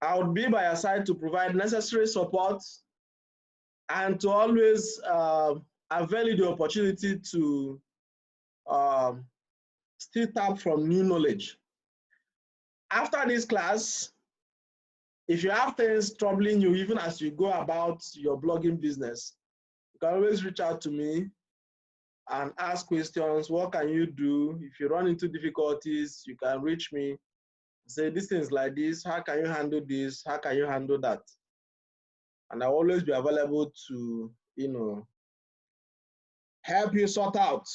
I would be by your side to provide necessary support and to always avail the opportunity to still tap from new knowledge. After this class, if you have things troubling you, even as you go about your blogging business, you can always reach out to me and ask questions. What can you do? If you run into difficulties, you can reach me. Say, this thing is like this. How can you handle this? How can you handle that? And I'll always be available to, help you sort out.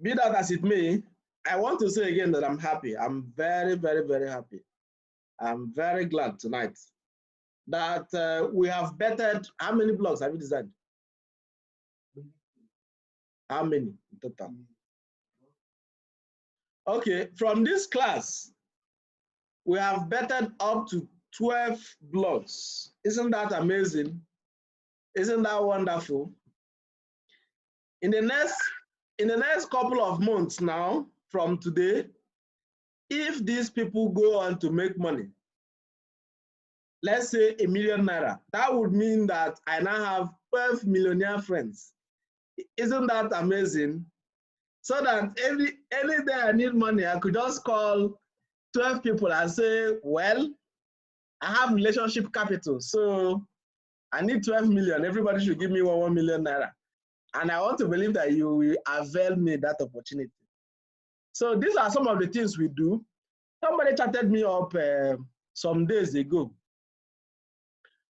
Be that as it may, I want to say again that I'm happy. I'm very, very, very happy. I'm very glad tonight that we have bettered. How many blogs have you designed? How many in total? Okay, from this class, we have bettered up to 12 blogs. Isn't that amazing? Isn't that wonderful? In the next couple of months now, from today, if these people go on to make money, let's say ₦1 million, that would mean that I now have 12 millionaire friends. Isn't that amazing? So that any day I need money, I could just call 12 people and say, well, I have relationship capital, so I need 12 million. Everybody should give me 1 million naira. And I want to believe that you will avail me that opportunity. So these are some of the things we do. Somebody chatted me up some days ago.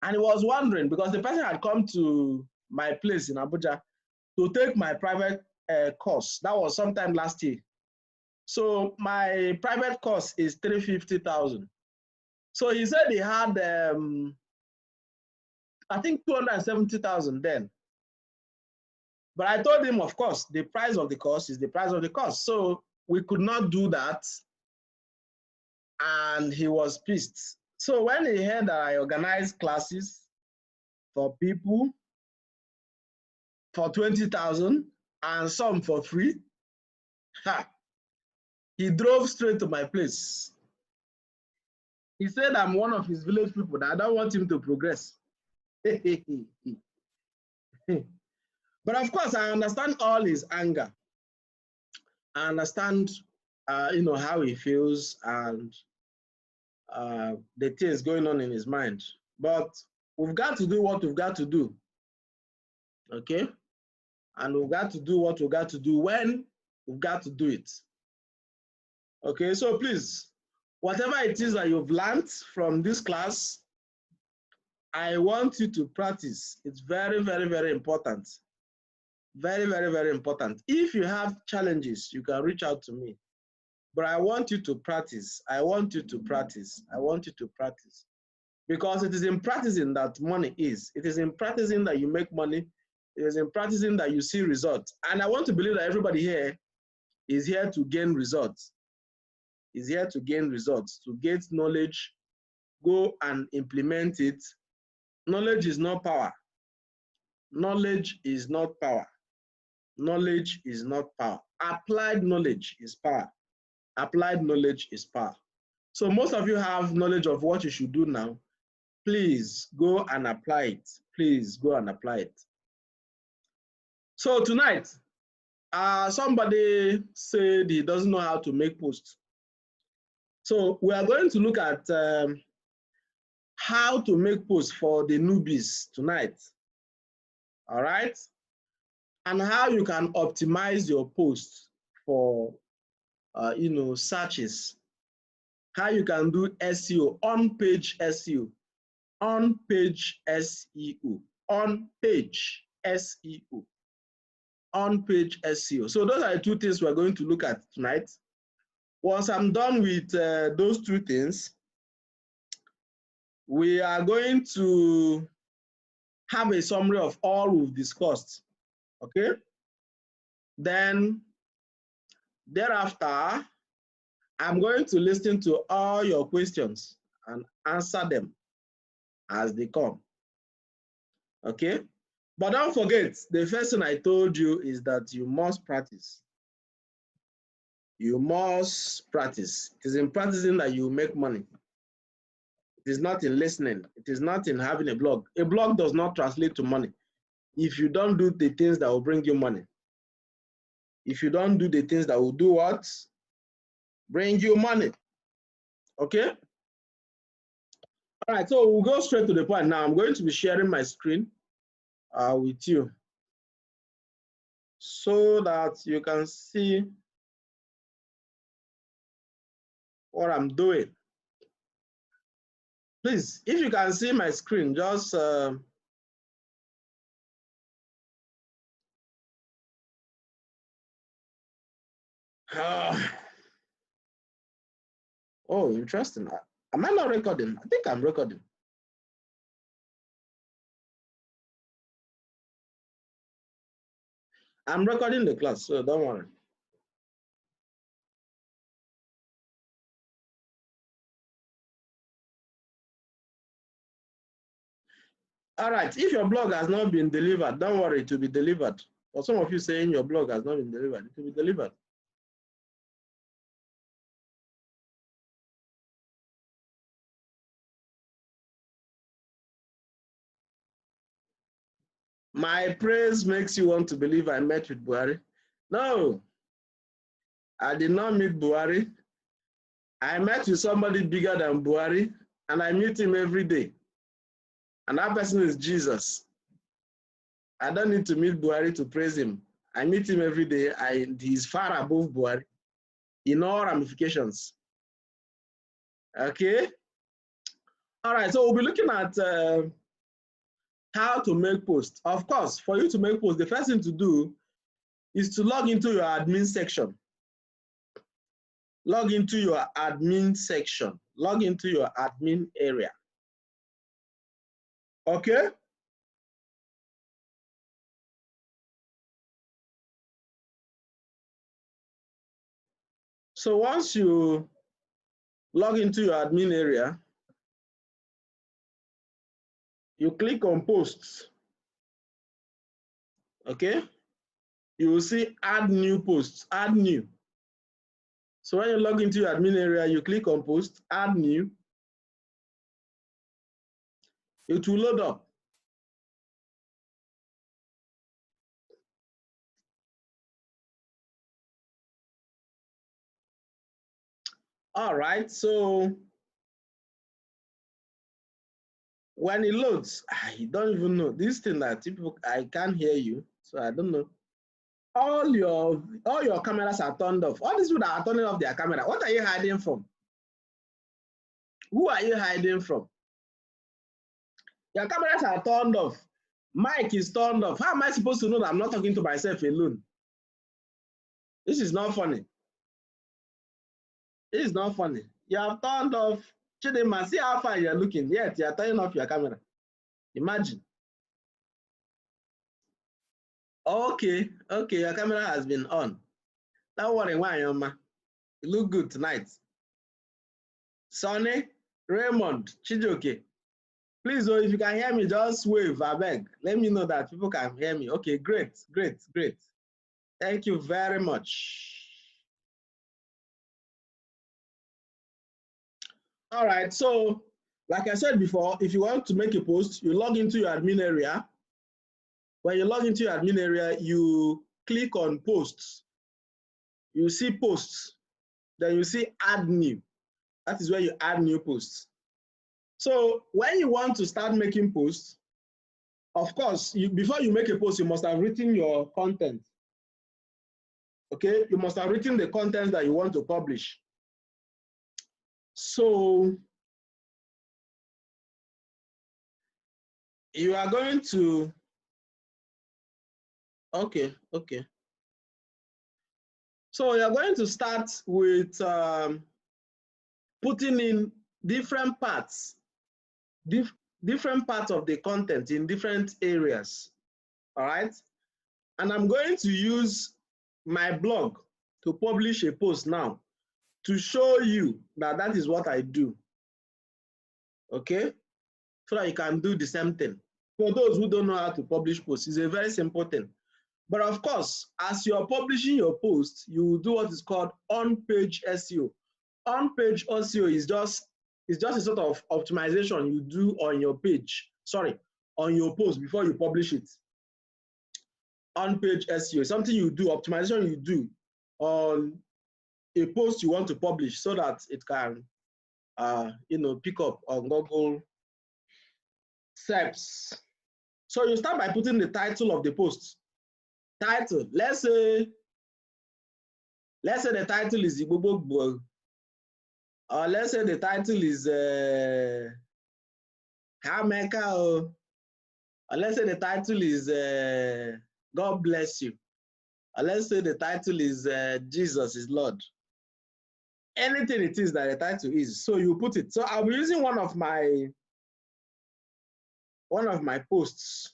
And he was wondering, because the person had come to my place in Abuja to take my private course. That was sometime last year. So my private course is 350,000. So he said he had, I think 270,000 then. But I told him, of course, the price of the course is the price of the course. So we could not do that. And he was pissed. So when he heard that I organized classes for people for 20,000 and some for free, he drove straight to my place. He said I'm one of his village people, that I don't want him to progress. But of course, I understand all his anger. I understand, how he feels and the things going on in his mind. But we've got to do what we've got to do, okay? And we've got to do what we've got to do when we've got to do it. Okay, so please, whatever it is that you've learned from this class, I want you to practice. It's very, very, very important. Very, very, very important. If you have challenges, you can reach out to me. But I want you to practice. I want you to practice. I want you to practice. Because it is in practicing that money is. It is in practicing that you make money. It is in practicing that you see results. And I want to believe that everybody here is here to gain results. Is here to gain results, to get knowledge, go and implement it. Knowledge is not power. Knowledge is not power. Knowledge is not power. Applied knowledge is power. Applied knowledge is power. So most of you have knowledge of what you should do now. Please go and apply it. Please go and apply it. So tonight, somebody said he doesn't know how to make posts. So we are going to look at how to make posts for the newbies tonight. All right? And how you can optimize your posts for, searches. How you can do SEO, on-page SEO, on-page SEO, on-page SEO, on-page SEO. So those are the two things we're going to look at tonight. Once I'm done with those two things, we are going to have a summary of all we've discussed, okay? Then, thereafter, I'm going to listen to all your questions and answer them as they come, okay? But don't forget, the first thing I told you is that you must practice. You must practice. It is in practicing that you make money. It is not in listening. It is not in having a blog. A blog does not translate to money if you don't do the things that will bring you money. If you don't do the things that will do what? Bring you money. Okay? All right, so we'll go straight to the point. Now I'm going to be sharing my screen with you so that you can see what I'm doing. Please, if you can see my screen, just oh, interesting. Am I not recording? I think I'm recording. I'm recording the class, so don't worry. All right, if your blog has not been delivered, don't worry, it will be delivered. For some of you saying your blog has not been delivered, it will be delivered. My praise makes you want to believe I met with Buhari. No, I did not meet Buhari. I met with somebody bigger than Buhari, and I meet him every day. And that person is Jesus. I don't need to meet Buhari to praise him. I meet him every day. He's far above Buhari in all ramifications. Okay? All right, so we'll be looking at how to make posts. Of course, for you to make posts, the first thing to do is to log into your admin section. Log into your admin section. Log into your admin area. Okay? So once you log into your admin area, you click on posts. Okay? You will see add new posts, add new. So when you log into your admin area, you click on post, add new. It will load up. All right, so when it loads, I don't even know. This thing that people, I can't hear you, so I don't know. All your cameras are turned off. All these people that are turning off their camera, what are you hiding from? Who are you hiding from? Your cameras are turned off. Mic is turned off. How am I supposed to know that I'm not talking to myself alone? This is not funny. This is not funny. You have turned off. Chidema, see how far you're looking. Yet you're turning off your camera. Imagine. Okay, your camera has been on. Don't worry, Wanyoma. You look good tonight. Sonny, Raymond, Chijoke. Please, if you can hear me, just wave, I beg. Let me know that people can hear me. Okay, great. Thank you very much. All right, so like I said before, if you want to make a post, you log into your admin area. When you log into your admin area, you click on posts. You see posts, then you see add new. That is where you add new posts. So when you want to start making posts, of course, before you make a post, you must have written your content. Okay, you must have written the content that you want to publish. So you are going to, okay. So you're going to start with putting in different parts, different parts of the content in different areas, all right? And I'm going to use my blog to publish a post now to show you that that is what I do, okay? So that you can do the same thing. For those who don't know how to publish posts, it's a very simple thing. But of course, as you're publishing your post, you will do what is called on-page SEO. On-page SEO is just a sort of optimization you do on your page, sorry, on your post before you publish it. On-page SEO is something you do, optimization you do on a post you want to publish so that it can, pick up on Google SERPs. So you start by putting the title of the post. Title. Let's say the title is Igbogbo, or let's say the title is Hameka, or let's say the title is God bless you, or let's say the title is Jesus is Lord. Anything it is that the title is, so you put it. So I'll be using one of my posts.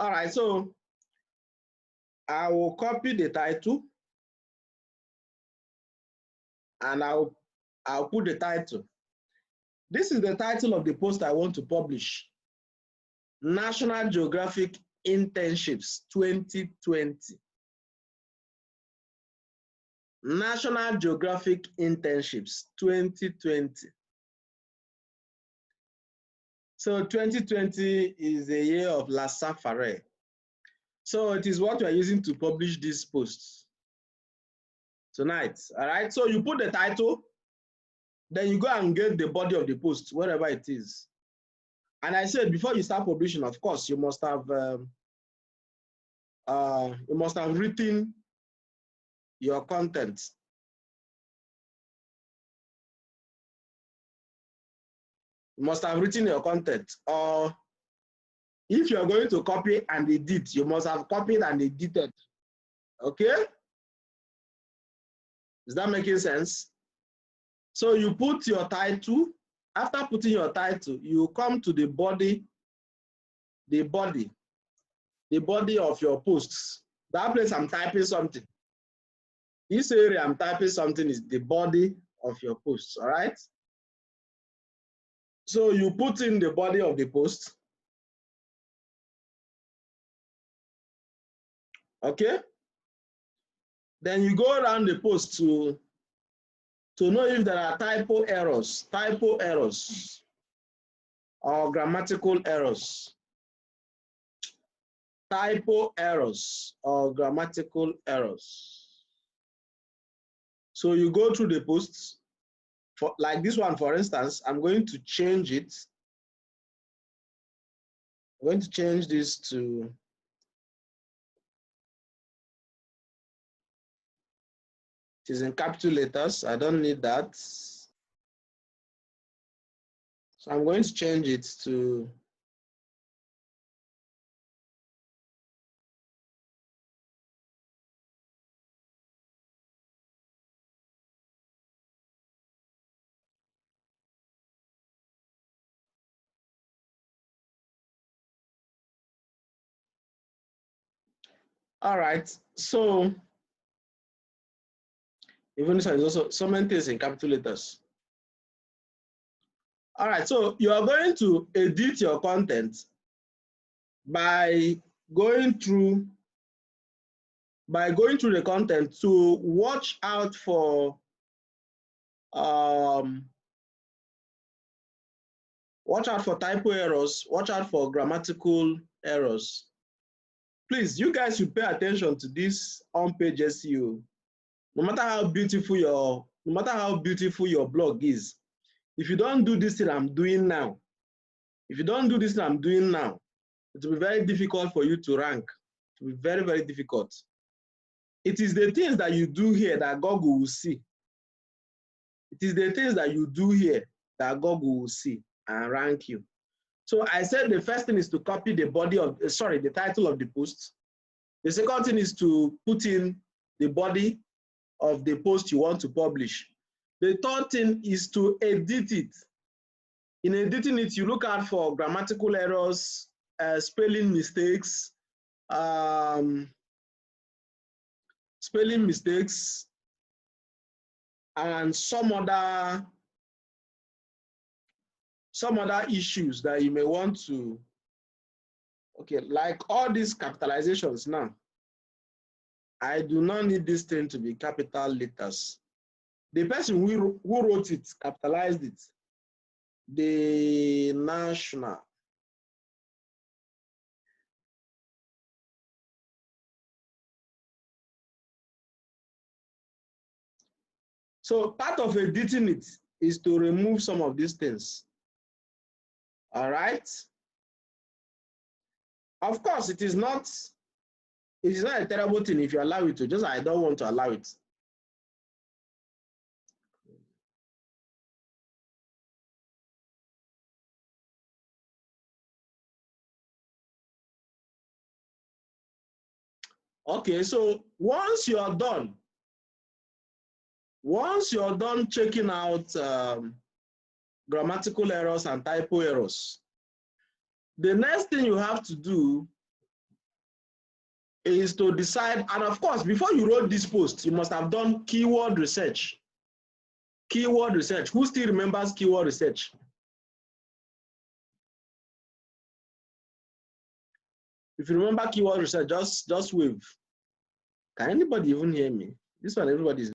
All right, so I will copy the title and I'll put the title. This is the title of the post I want to publish. National Geographic Internships 2020. National Geographic Internships 2020. So 2020 is the year of La Safari. So it is what we are using to publish these posts tonight. All right, so you put the title, then you go and get the body of the post, wherever it is. And I said before you start publishing, of course, you must have written your content. You must have written your content. Or if you're going to copy and edit, you must have copied and edited. Okay? Is that making sense? So you put your title. After putting your title, you come to the body of your posts. That place I'm typing something. This area I'm typing something is the body of your posts, all right? So you put in the body of the post. Okay? Then you go around the post to know if there are typo errors or grammatical errors. Typo errors or grammatical errors. So you go through the posts. For like this one, for instance, I'm going to change it. I'm going to change this to it is in capital letters. I don't need that. So I'm going to change it to all right. So even this one is also so many things in capital letters. All right, so you are going to edit your content by going through the content to watch out for typo errors, watch out for grammatical errors. Please, you guys should pay attention to this on-page SEO. No matter how beautiful your blog is, if you don't do this thing I'm doing now, it will be very difficult for you to rank. It will be very, very difficult. It is the things that you do here that Google will see. It is the things that you do here that Google will see and rank you. So I said the first thing is to copy the the title of the post. The second thing is to put in the body of the post you want to publish. The third thing is to edit it. In editing it, you look out for grammatical errors, spelling mistakes, and some other issues that you may want to Okay, like all these capitalizations now, I do not need this thing to be capital letters. The person who wrote it capitalized it. The national. So part of editing it is to remove some of these things. All right. Of course, it is not a terrible thing if you allow it to, just I don't want to allow it. Okay, so once you're done checking out grammatical errors and typo errors, the next thing you have to do is to decide, and of course, before you wrote this post, you must have done keyword research. Keyword research. Who still remembers keyword research? If you remember keyword research, just wave. Can anybody even hear me? This one, everybody's.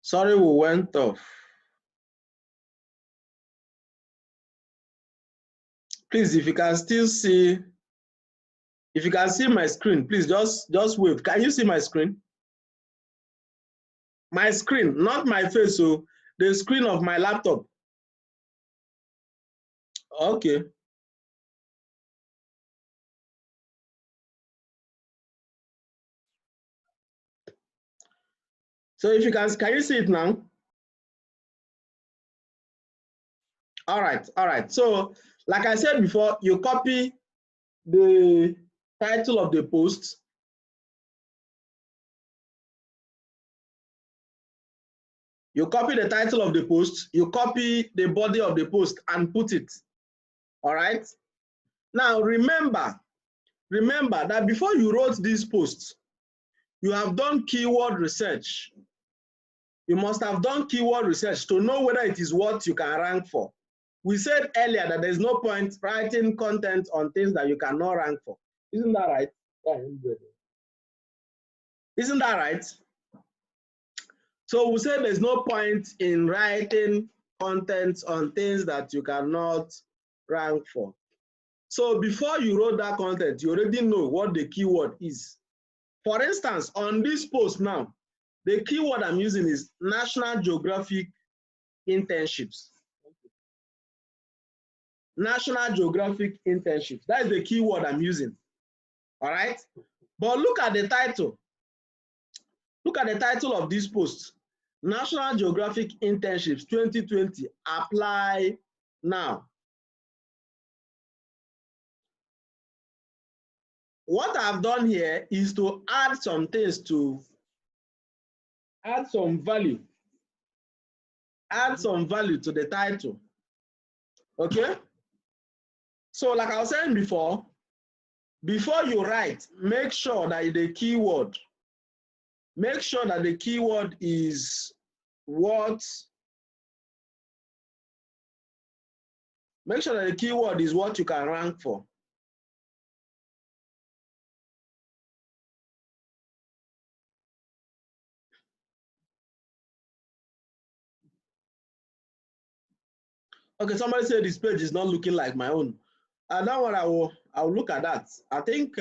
Sorry, we went off. Please, if you can still see, if you can see my screen, please just wave. Can you see my screen? My screen, not my face, so the screen of my laptop. Okay. So if you can you see it now? All right. So like I said before, you copy the title of the post. You copy the title of the post, you copy the body of the post and put it. All right. Now remember that before you wrote this post, you have done keyword research. You must have done keyword research to know whether it is what you can rank for. We said earlier that there's no point writing content on things that you cannot rank for. Isn't that right? Isn't that right? So we said there's no point in writing content on things that you cannot rank for. So before you wrote that content, you already know what the keyword is. For instance, on this post now, the keyword I'm using is National Geographic internships. National Geographic internships. That is the keyword I'm using. All right. But look at the title. Look at the title of this post. National Geographic internships 2020. Apply now. What I've done here is to add some things to add some value. Add some value to the title. Okay. So like I was saying before you write, make sure that the keyword is what, make sure that the keyword is what you can rank for. Okay, somebody said this page is not looking like my own. And that one I'll look at that. I think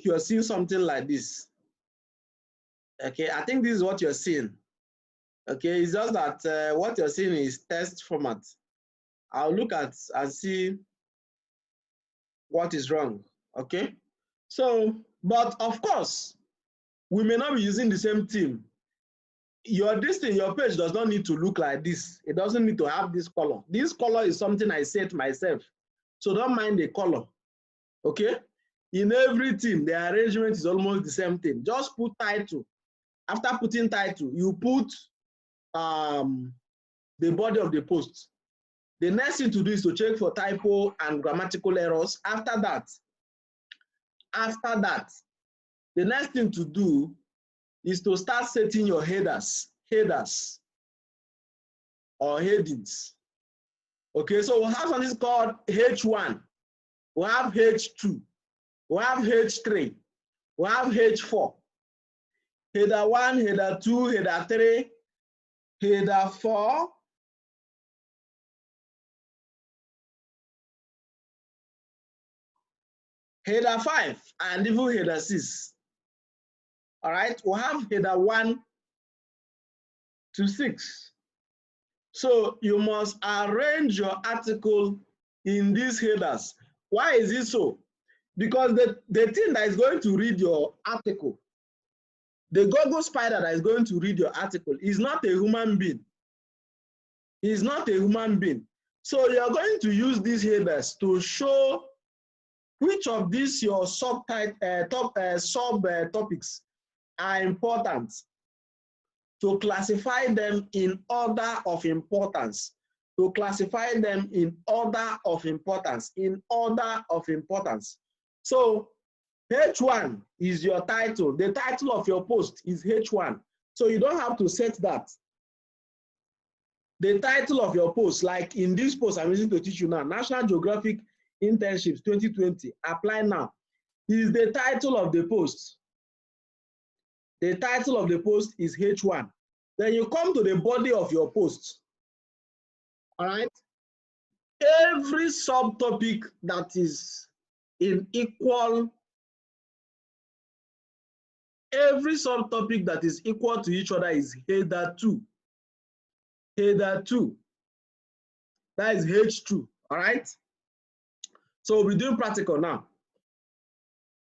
you're seeing something like this. Okay, I think this is what you're seeing. Okay, it's just that what you're seeing is text format. I'll look at and see what is wrong. Okay, so but of course we may not be using the same theme. Your page does not need to look like this. It doesn't need to have this color. This color is something I set myself, so don't mind the color. Okay, in everything the arrangement is almost the same thing. Just put title. After putting title, you put the body of the post. The next thing to do is to check for typo and grammatical errors. After that, After that, the next thing to do is to start setting your headers or headings. Okay, so we have something called H1, we have H2, we have H3, we have H4. Header 1, header 2, header 3, header 4, header 5, and even header 6. All right, we have header 1 to 6. So you must arrange your article in these headers. Why is it so? Because the thing that is going to read your article, the Google spider that is going to read your article, is not a human being. He's not a human being. So you're going to use these headers to show which of these your topics are important, to classify them in order of importance, to classify them in order of importance, in order of importance. So H1 is your title. The title of your post is H1. So you don't have to set that. The title of your post, like in this post I'm using to teach you now, National Geographic Internships 2020, apply now, is the title of the post. The title of the post is H1. Then you come to the body of your post. All right. Every subtopic that is in equal, every subtopic that is equal to each other is header 2. Header 2. That is H2. All right. So we're doing practical now.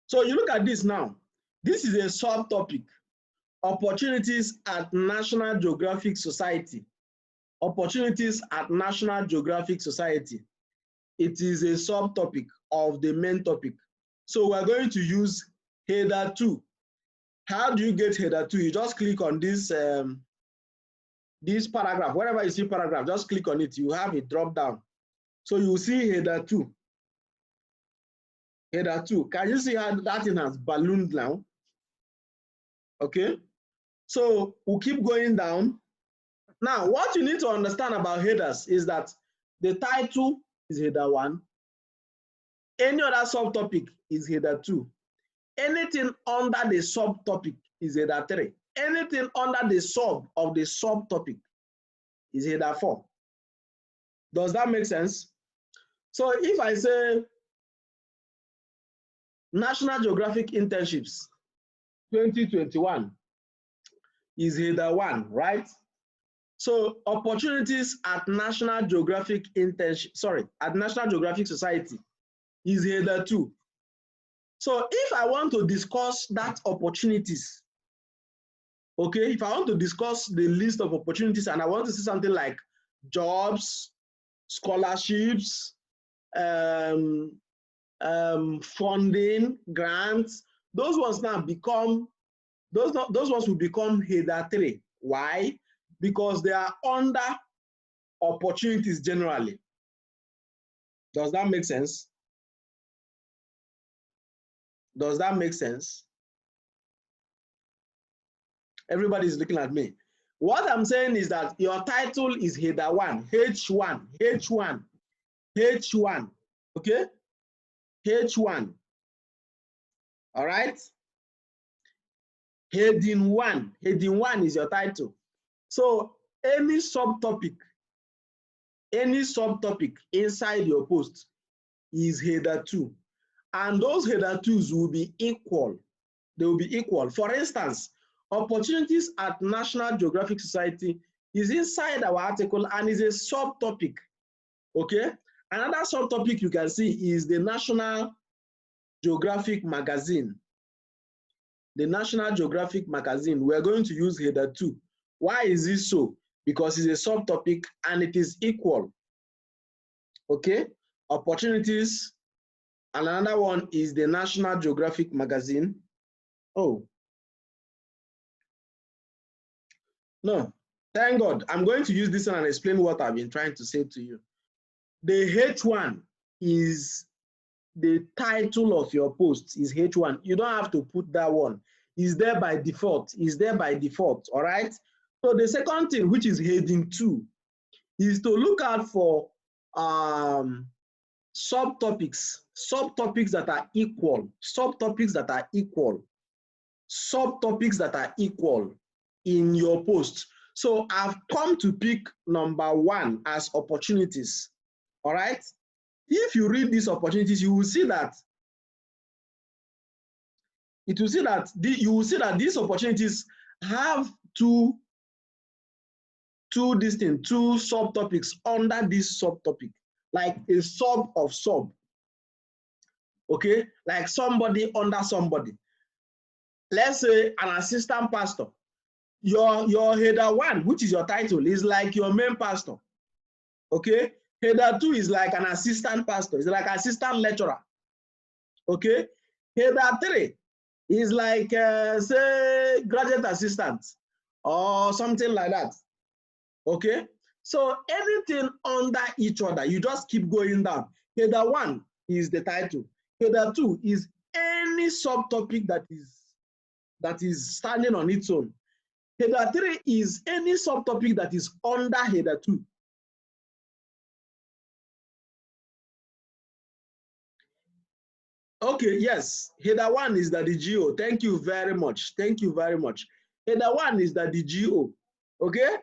So you look at this now. This is a subtopic. Opportunities at National Geographic Society. Opportunities at National Geographic Society. It is a subtopic of the main topic. So we're going to use header 2. How do you get header 2? You just click on this, this paragraph. Wherever you see paragraph, just click on it. You have a drop down. So you see header 2. Header 2. Can you see how that thing has ballooned now? Okay. So we'll keep going down. Now, what you need to understand about headers is that the title is header 1. Any other subtopic is header 2. Anything under the subtopic is header 3. Anything under the sub of the subtopic is header 4. Does that make sense? So if I say National Geographic Internships 2021 is header 1, right? So opportunities at National Geographic at National Geographic Society is header 2. So if I want to discuss that opportunities, okay, if I want to discuss the list of opportunities and I want to see something like jobs, scholarships, funding, grants, those ones now become, those ones will become header 3. Why? Because they are under opportunities generally. Does that make sense? Does that make sense? Everybody is looking at me. What I'm saying is that your title is header 1, H1, H1, H1, okay? H1, all right? Heading 1 is your title. So any subtopic inside your post is header 2. And those header 2s will be equal. They will be equal. For instance, opportunities at National Geographic Society is inside our article and is a subtopic. Okay? Another subtopic you can see is the National Geographic Magazine. The National Geographic Magazine, we're going to use header 2. Why is this so? Because it's a subtopic and it is equal. Okay? Opportunities. And another one is the National Geographic Magazine. Oh. No, thank God. I'm going to use this one and explain what I've been trying to say to you. The H1 is the title of your post is H1. You don't have to put that one. It's there by default. It's there by default. All right. So the second thing, which is heading 2, is to look out for subtopics that are equal, subtopics that are equal in your post. So I've come to pick number 1 as opportunities. All right. If you read these opportunities, you will see that these opportunities have two subtopics under this subtopic, like a sub of sub. Okay, like somebody under somebody. Let's say an assistant pastor. Your header 1, which is your title, is like your main pastor. Okay, header 2 is like an assistant pastor. It's like assistant lecturer. Okay, header 3 is like say graduate assistant or something like that. Okay, so anything under each other, you just keep going down. Header 1 is the title. Header 2 is any subtopic that is standing on its own. Header 3 is any subtopic that is under header 2. Okay, yes, header 1 is the GO. Thank you very much. Thank you very much. Header 1 is the GO. Okay?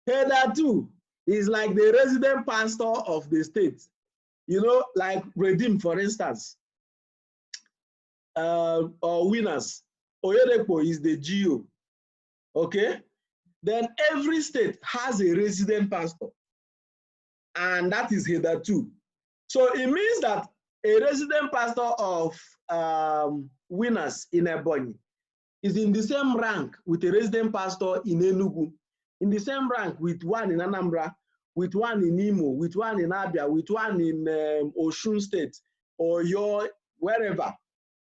Header 2 is like the resident pastor of the state. You know, like Redeem, for instance, or Winners. Oyedepo is the GO. Okay? Then every state has a resident pastor, and that is header 2. So it means that a resident pastor of Winners in Ebonyi is in the same rank with a resident pastor in Enugu, in the same rank with one in Anambra, with one in Imo, with one in Abia, with one in Osun State, or your wherever.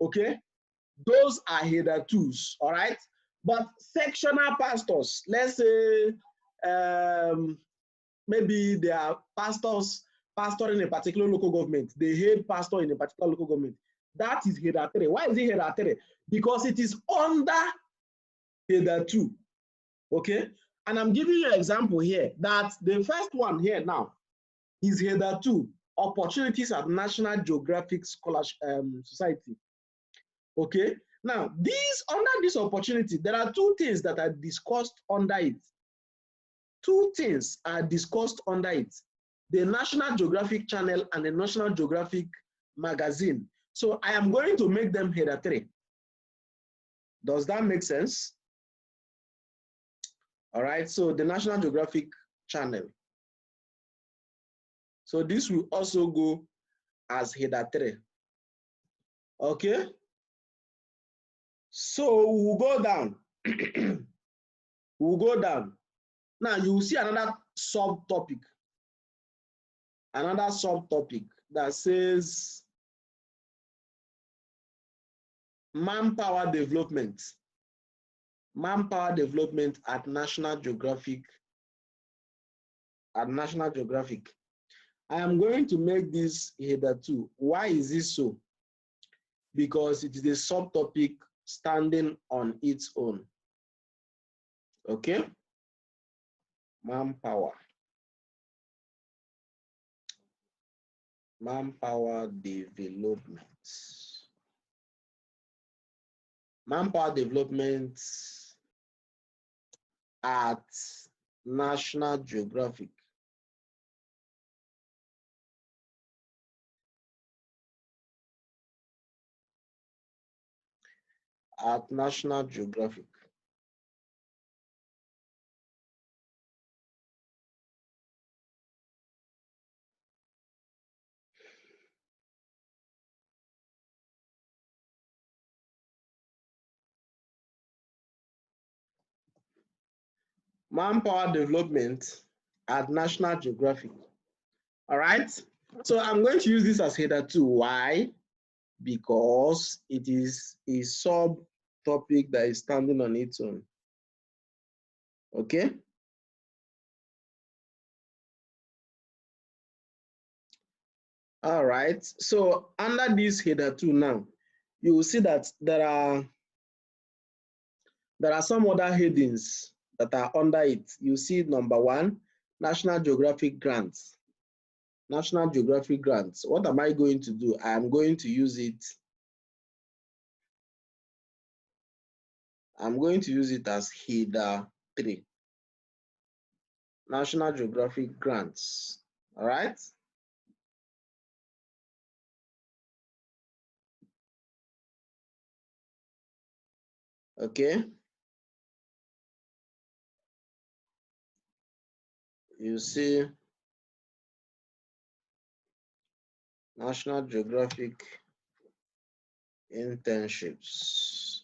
Okay, those are header 2s. All right, but sectional pastors, let's say maybe they are pastors pastoring a particular local government, the head pastor in a particular local government. That is header 3. Why is it header 3? Because it is under header 2. Okay, and I'm giving you an example here that the first one here now is header 2, opportunities at National Geographic Scholarship Society. Okay, now under this opportunity, there are 2 things that are discussed under it. 2 things are discussed under it: the National Geographic Channel and the National Geographic Magazine. So I am going to make them header 3. Does that make sense? All right, so the National Geographic Channel. So this will also go as header 3. Okay, so we'll go down. We'll go down. Now you will see another subtopic. Another subtopic that says manpower development. Manpower development at National Geographic. At National Geographic. I am going to make this header 2. Why is this so? Because it is a subtopic standing on its own. Okay? Manpower. Manpower development. Manpower development at National Geographic. At National Geographic. Manpower development at National Geographic. All right. So I'm going to use this as header 2. Why? Because it is a subtopic that is standing on its own. Okay. All right. So under this header 2 now, you will see that there are some other headings that are under it. You see number 1, National Geographic Grants. National Geographic Grants. What am I going to do? I am going to use it. I'm going to use it as header 3. National Geographic Grants. All right. Okay. You see National Geographic internships.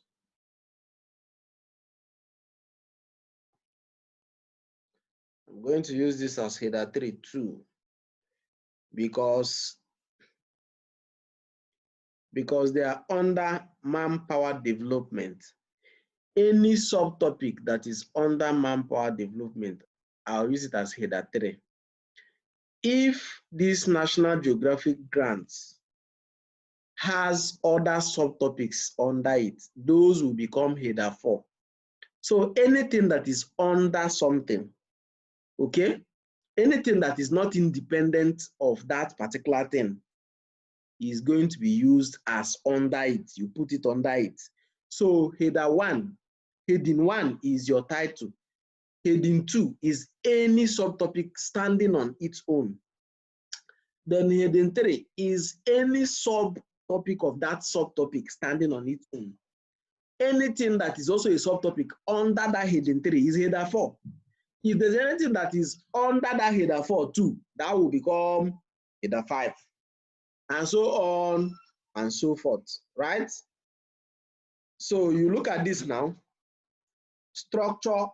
I'm going to use this as header 3 too, because they are under manpower development. Any subtopic that is under manpower development, I'll use it as header 3. If this National Geographic grants has other subtopics under it, those will become header 4. So anything that is under something, okay, anything that is not independent of that particular thing is going to be used as under it. You put it under it. So header 1, heading 1 is your title. Heading 2 is any subtopic standing on its own. Then heading 3 is any subtopic of that subtopic standing on its own. Anything that is also a subtopic under that heading 3 is header 4. If there's anything that is under that header 4 too, that will become header 5. And so on and so forth, right? So you look at this now. Structure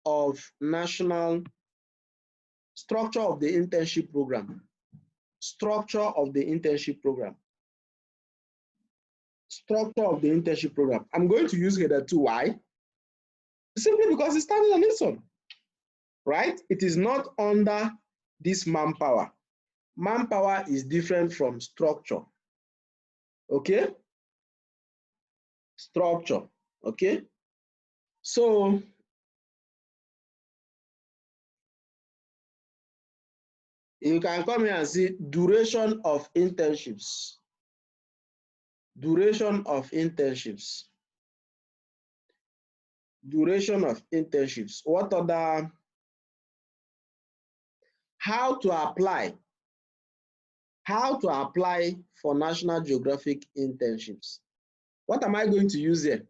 of national, structure of the internship program. Structure of the internship program. Structure of the internship program. I'm going to use header 2. Why? Simply because it's standing on its own, right? It is not under this manpower. Manpower is different from structure. Okay? Structure. Okay? So you can come here and see duration of internships. Duration of internships. Duration of internships. What other? How to apply. How to apply for National Geographic internships. What am I going to use here?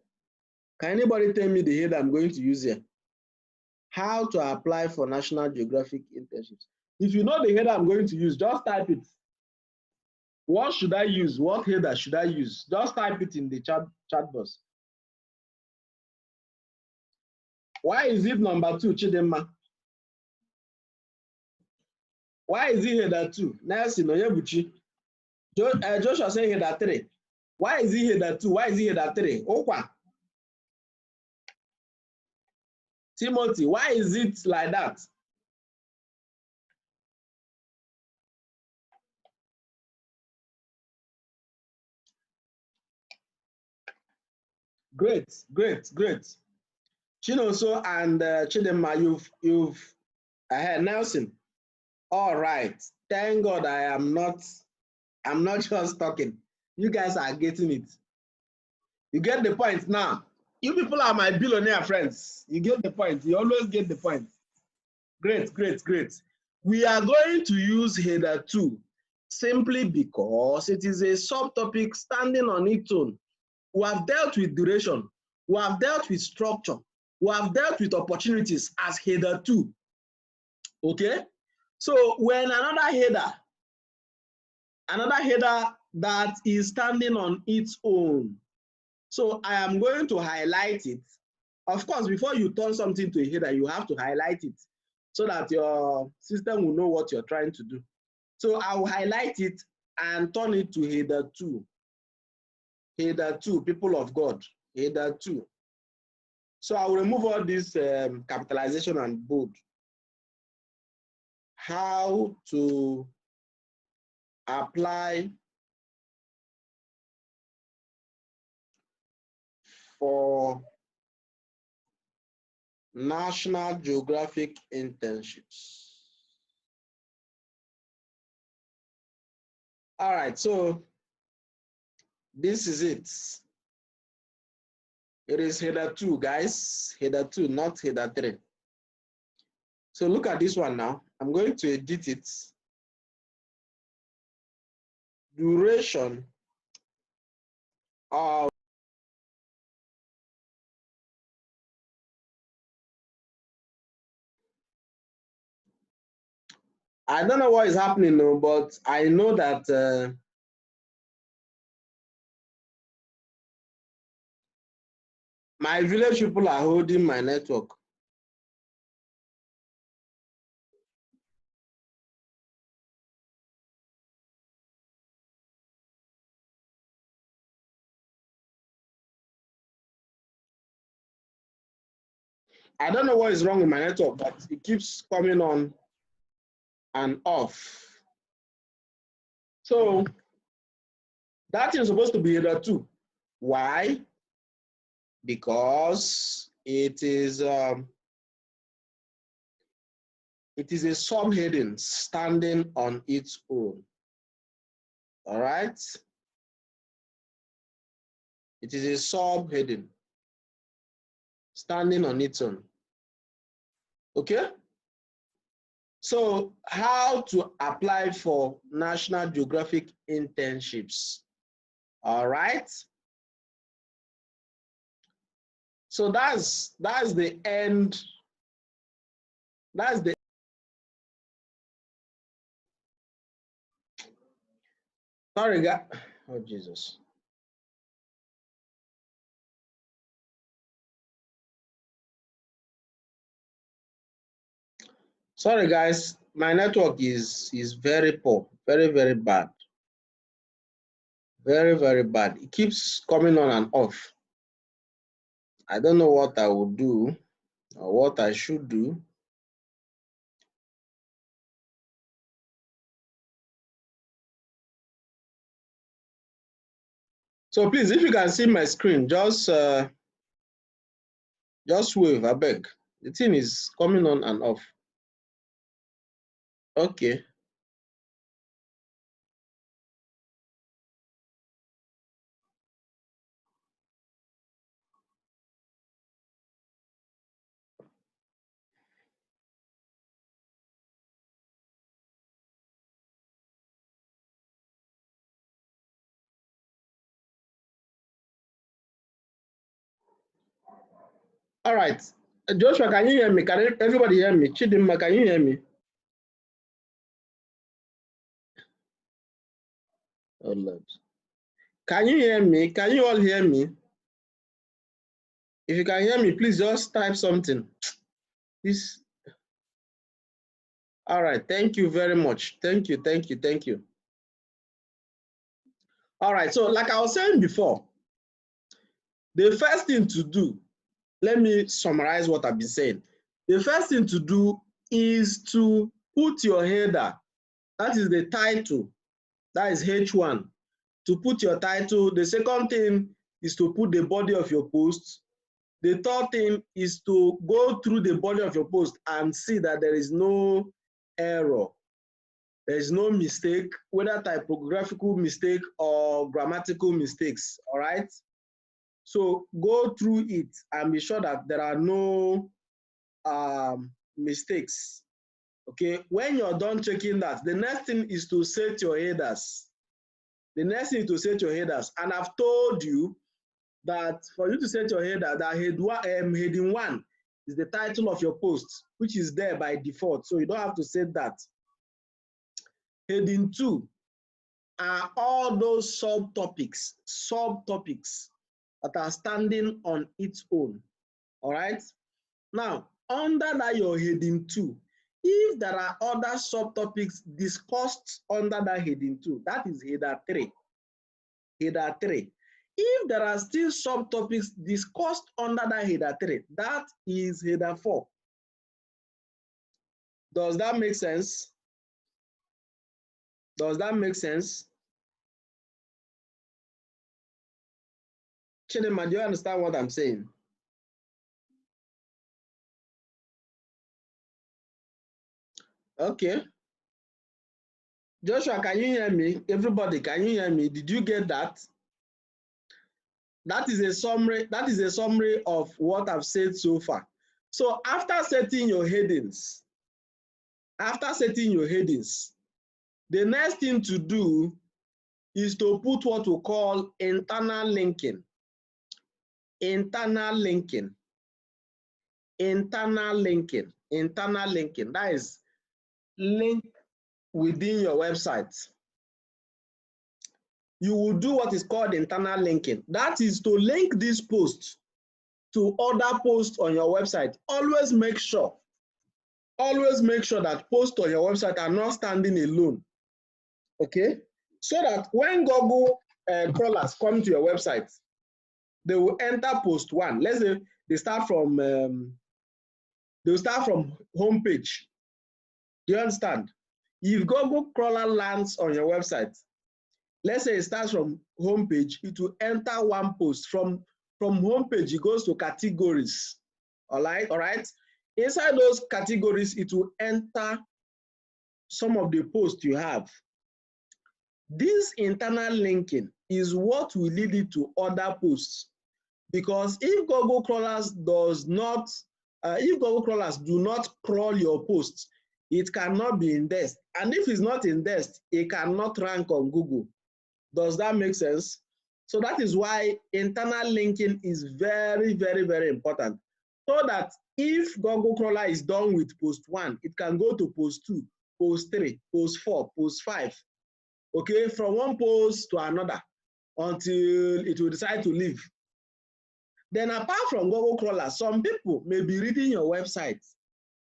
Can anybody tell me the header I'm going to use here? How to apply for National Geographic internships. If you know the header I'm going to use, just type it. What should I use? What header should I use? Just type it in the chat box. Why is it number 2, Chidema? Why is it header 2? Nelson Oyebuchi. Joshua saying header 3. Why is it header 2? Why is it header 3? Okwa. Timothy, why is it like that? Great. Chinoso and Chidema, you've Nelson. All right. Thank God I'm not just talking. You guys are getting it. You get the point now. You people are my billionaire friends. You get the point. You always get the point. Great. We are going to use header 2 simply because it is a subtopic standing on its own. We have dealt with duration. We have dealt with structure. We have dealt with opportunities as header 2. Okay? So when another header that is standing on its own. So I am going to highlight it. Of course, before you turn something to a header, you have to highlight it so that your system will know what you're trying to do. So I will highlight it and turn it to header 2. Header 2, people of God, header 2. So I will remove all this capitalization and bold. how to apply for National Geographic internships. All right, so this is it. It is header 2, guys. Header 2, not header 3. So look at this one now. I'm going to edit it. Duration of I don't know what is happening now, but I know that my village people are holding my network. I don't know what is wrong with my network, but it keeps coming on and off. So that is supposed to be header 2. Why? Because it is a subheading standing on its own. All right? It is a subheading standing on its own. Okay? So how to apply for National Geographic internships? All right? So that's the end. That's the sorry, guys. Oh Jesus. Sorry, guys. My network is very poor, very bad, very bad. It keeps coming on and off. I don't know what I will do or what I should do. So please, if you can see my screen, just wave, I beg. The thing is coming on and off. Okay. All right. Joshua, can you hear me? Can everybody hear me? Chidimma, can you hear me? Oh Lord. Can you hear me? Can you all hear me? If you can hear me, please just type something. This. All right. Thank you very much. Thank you. All right. So like I was saying before, the first thing to do, let me summarize what I've been saying. The first thing to do is to put your header. That is the title. That is H1. To put your title. The second thing is to put the body of your post. The third thing is to go through the body of your post and see that there is no error. There is no mistake, whether typographical mistake or grammatical mistakes, all right? So go through it and be sure that there are no mistakes, okay? When you're done checking that, the next thing is to set your headers. The next thing is to set your headers. And I've told you that for you to set your header, that heading 1 is the title of your post, which is there by default, so you don't have to set that. Heading 2 are all those subtopics that are standing on its own, all right? Now, under that your heading 2, if there are other subtopics discussed under that heading 2, that is header 3. Header 3. If there are still subtopics discussed under that header 3, that is header 4. Does that make sense? Does that make sense? Chidema, do you understand what I'm saying? Okay. Joshua, can you hear me? Everybody, can you hear me? Did you get that? That is a summary. That is a summary of what I've said so far. So after setting your headings, the next thing to do is to put what we call internal linking. Internal linking. Internal linking. Internal linking. That is link within your website. You will do what is called internal linking. That is to link this post to other posts on your website. Always make sure that posts on your website are not standing alone. Okay? So that when Google crawlers come to your website, they will enter post 1. Let's say they start from homepage. Do you understand? If Google crawler lands on your website, let's say it starts from homepage, it will enter one post. From homepage, it goes to categories. All right. Inside those categories, it will enter some of the posts you have. This internal linking is what will lead it to other posts. Because if Google crawlers do not crawl your posts, it cannot be indexed. And if it's not indexed, it cannot rank on Google. Does that make sense? So that is why internal linking is very, very, very important. So that if Google crawler is done with post 1, it can go to post 2, post 3, post 4, post 5. Okay, from one post to another until it will decide to leave. Then apart from Google crawler, some people may be reading your website.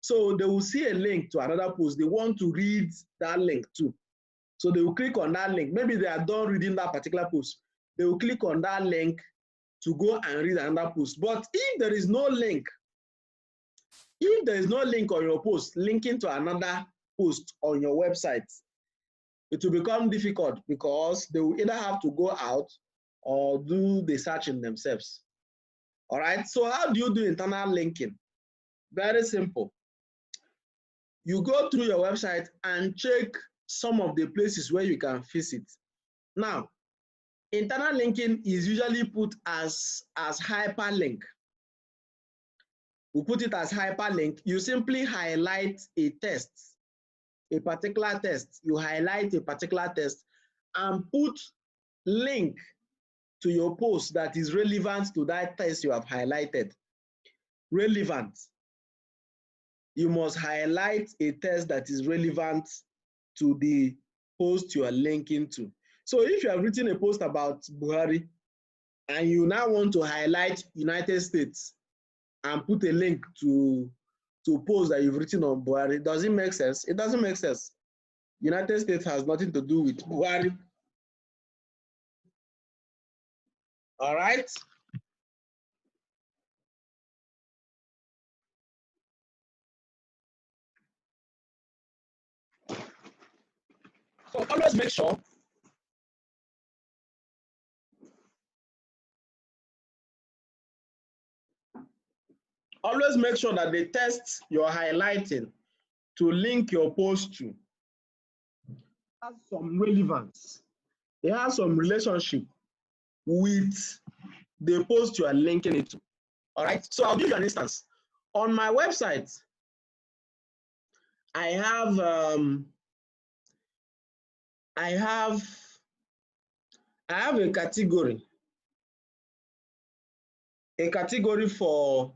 So they will see a link to another post. They want to read that link too. So they will click on that link. Maybe they are done reading that particular post. They will click on that link to go and read another post. But if there is no link, on your post linking to another post on your website, it will become difficult because they will either have to go out or do the searching themselves. All right. So how do you do internal linking? Very simple. You go through your website and check some of the places where you can visit. Now, internal linking is usually put as hyperlink. We put it as hyperlink. You simply highlight a text, a particular text. You highlight a particular text and put link to your post that is relevant to that text you have highlighted. Relevant. You must highlight a text that is relevant to the post you are linking to. So if you have written a post about Buhari and you now want to highlight United States and put a link to post that you've written on Buhari, does it make sense? It doesn't make sense. United States has nothing to do with Buhari. All right. So always make sure that the text you're highlighting to link your post to has some relevance. It has some relationship with the post you are linking it to. All right. So I'll give you an instance. On my website, I have a category for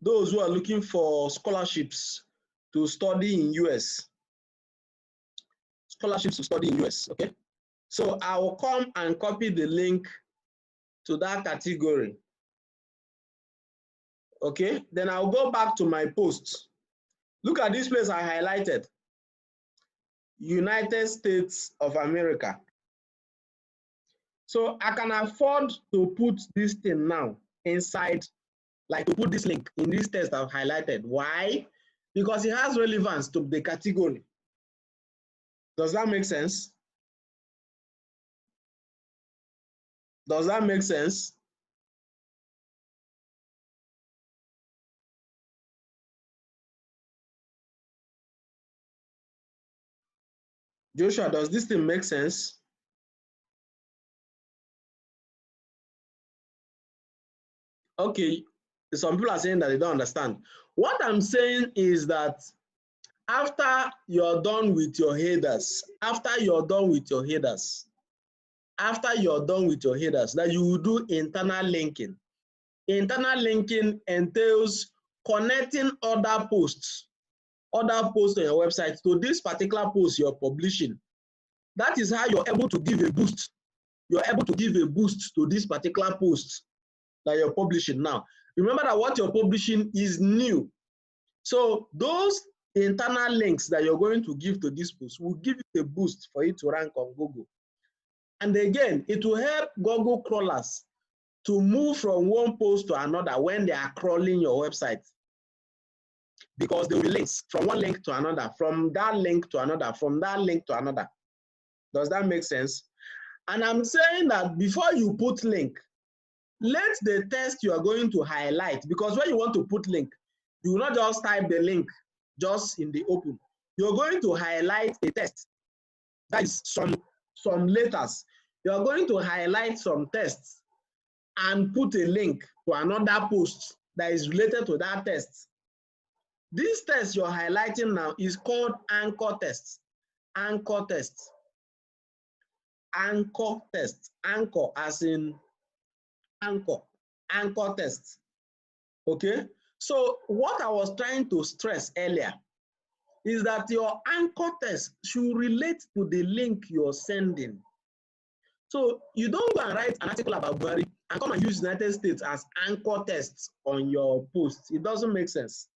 those who are looking for scholarships to study in US. Scholarships to study in US, okay? So I will come and copy the link to that category. Okay, then I'll go back to my post. Look at this place I highlighted. United States of America. So I can afford to put this thing now inside, like to put this link in this text I've highlighted. Why? because it has relevance to the category. Does that make sense? Does that make sense? Joshua, does this thing make sense? Okay, some people are saying that they don't understand. What I'm saying is that after you're done with your headers, that you will do internal linking. Internal linking entails connecting other posts on your website to this particular post you're publishing. That is how you're able to give a boost. You're able to give a boost to this particular post that you're publishing now. Remember that what you're publishing is new. So those internal links that you're going to give to this post will give you a boost for it to rank on Google. And again, it will help Google crawlers to move from one post to another when they are crawling your website. Because there will be links from one link to another, from that link to another, from that link to another. Does that make sense? And I'm saying that before you put link, let the text you are going to highlight, because when you want to put link, you will not just type the link just in the open. You're going to highlight a text. That is some letters. You're going to highlight some text and put a link to another post that is related to that text. This text you're highlighting now is called anchor text. Anchor text. Anchor text. Anchor as in anchor. Anchor text. Okay? So what I was trying to stress earlier is that your anchor text should relate to the link you're sending. So you don't go and write an article about Buhari and come and use United States as anchor text on your post. It doesn't make sense.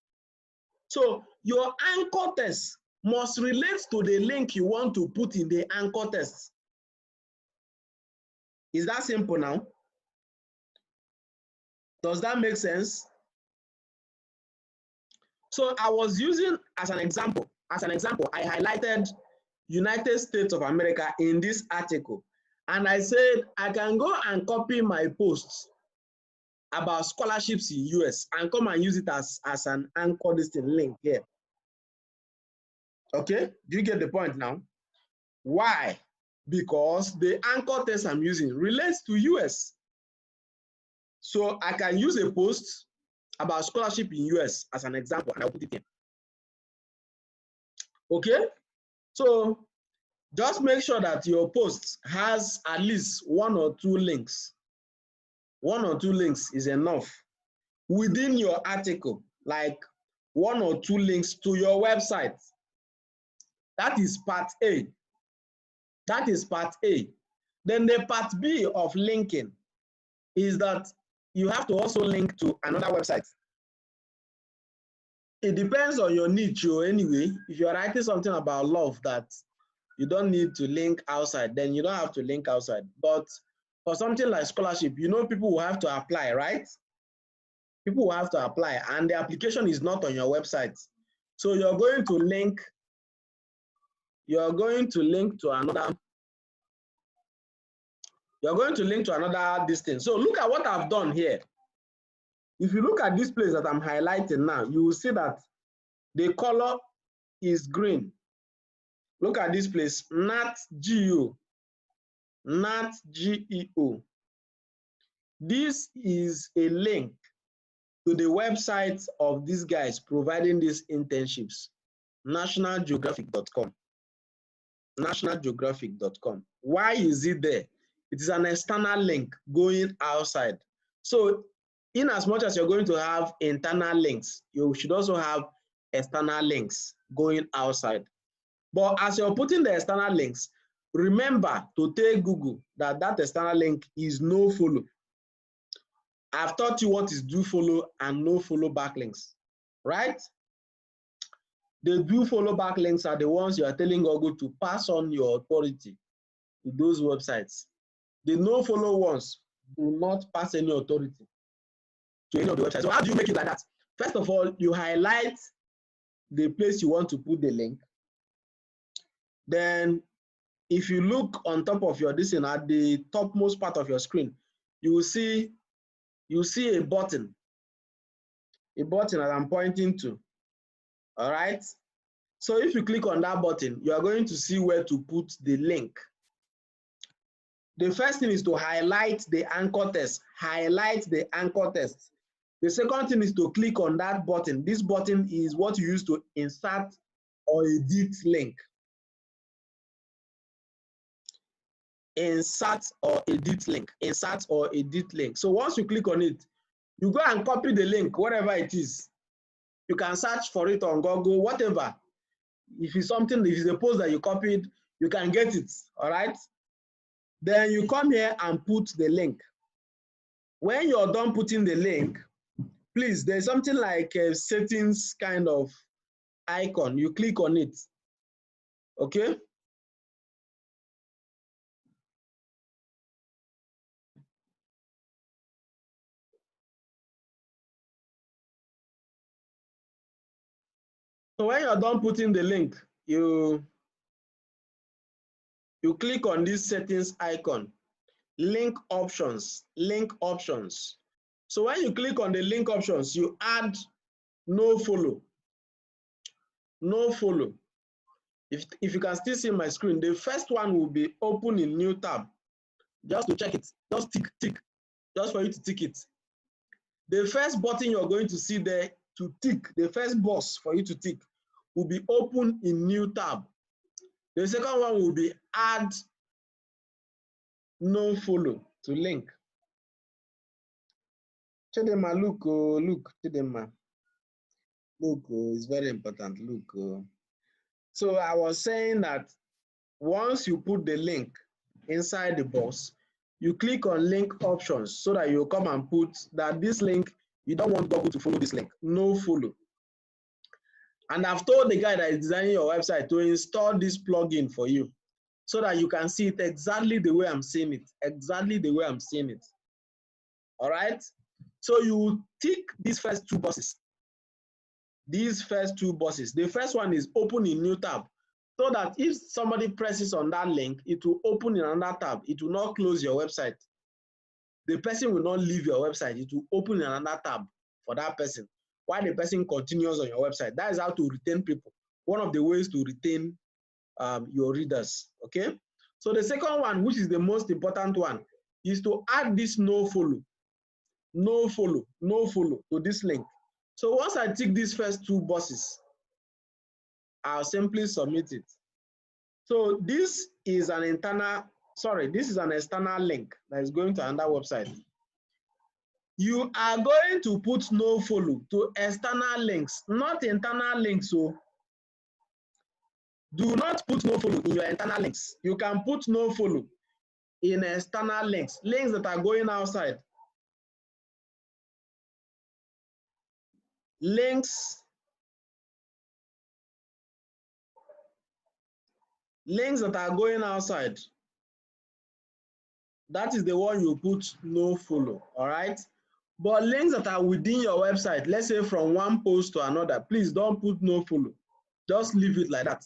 So your anchor text must relate to the link you want to put in the anchor text. Is that simple now? Does that make sense? So I was using as an example, I highlighted United States of America in this article. And I said, I can go and copy my posts about scholarships in US and come and use it as an anchor link here. Okay, do you get the point now? Why? Because the anchor text I'm using relates to US. So I can use a post about scholarship in US as an example, and I'll put it in. Okay, so just make sure that your post has at least 1 or 2 links. 1 or 2 links is enough within your article, like 1 or 2 links to your website. That is part A. That is part A. Then the part B of linking is that you have to also link to another website. It depends on your niche anyway. If you're writing something about love that you don't need to link outside, then you don't have to link outside. But for something like scholarship, you know people will have to apply, right? People will have to apply, and the application is not on your website. So you're going to link to another. You're going to link to another distance. So look at what I've done here. If you look at this place that I'm highlighting now, you will see that the color is green. Look at this place, NAT GEO. NAT GEO. This is a link to the website of these guys providing these internships, nationalgeographic.com. Nationalgeographic.com. Why is it there? It is an external link going outside. So in as much as you're going to have internal links, you should also have external links going outside. But as you're putting the external links, remember to tell Google that that external link is no follow. I've taught you what is do follow and no follow backlinks, right? The do follow backlinks are the ones you are telling Google to pass on your authority to those websites. The no follow ones do not pass any authority to any of the websites. So how do you make it like that? First of all, you highlight the place you want to put the link. Then if you look on top of your this at the topmost part of your screen, you will see a button that I'm pointing to. All right. So if you click on that button, you are going to see where to put the link. The first thing is to highlight the anchor text. Highlight the anchor text. The second thing is to click on that button. This button is what you use to insert or edit link. Insert or edit link. Insert or edit link. So once you click on it, you go and copy the link, whatever it is. You can search for it on Google, whatever. If it's something, if it's a post that you copied, you can get it. All right. Then you come here and put the link. When you're done putting the link, please, there's something like a settings kind of icon. You click on it. Okay. So when you're done putting the link, you click on this settings icon, link options, link options. So when you click on the link options, you add no follow. No follow. If you can still see my screen, the first one will be open in new tab. Just to check it, just tick, just for you to tick it. The first button you're going to see there to tick, the first box for you to tick will be open in new tab. The second one will be add no follow to link. Chidema, look, look, Chidema. Look, it's very important. Look. So I was saying that once you put the link inside the box, you click on link options so that you come and put that this link, you don't want Google to follow this link, no follow. And I've told the guy that is designing your website to install this plugin for you so that you can see it exactly the way I'm seeing it, exactly the way I'm seeing it. All right. So you tick these first two boxes. These first two boxes. The first one is open in new tab, so that if somebody presses on that link, it will open in another tab. It will not close your website. The person will not leave your website. It will open in another tab for that person while the person continues on your website. That is how to retain people. One of the ways to retain your readers. Okay. So the second one, which is the most important one, is to add this no follow. No follow, no follow to this link. So once I tick these first two boxes, I'll simply submit it. So this is an internal, sorry, this is an external link that is going to another website. You are going to put no follow to external links, not internal links. So do not put no follow in your internal links. You can put no follow in external links, links that are going outside. Links that are going outside. That is the one you put no follow, all right? But links that are within your website, let's say from one post to another, please don't put no follow. Just leave it like that.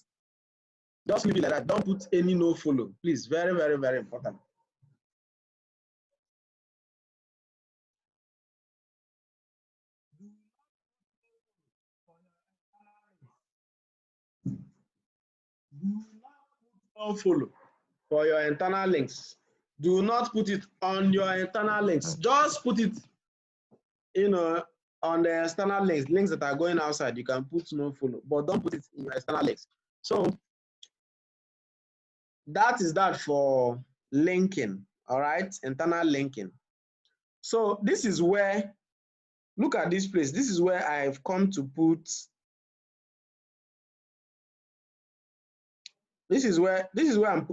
Just leave it like that. Don't put any no follow. Please, very, very, very important. Do not put no follow for your internal links. Do not put it on your internal links. Just put it, on the external links that are going outside. You can put no follow, but don't put it in your external links. So that is that for linking, all right? Internal linking. So this is where, look at this place. This is where I've come to put, this is where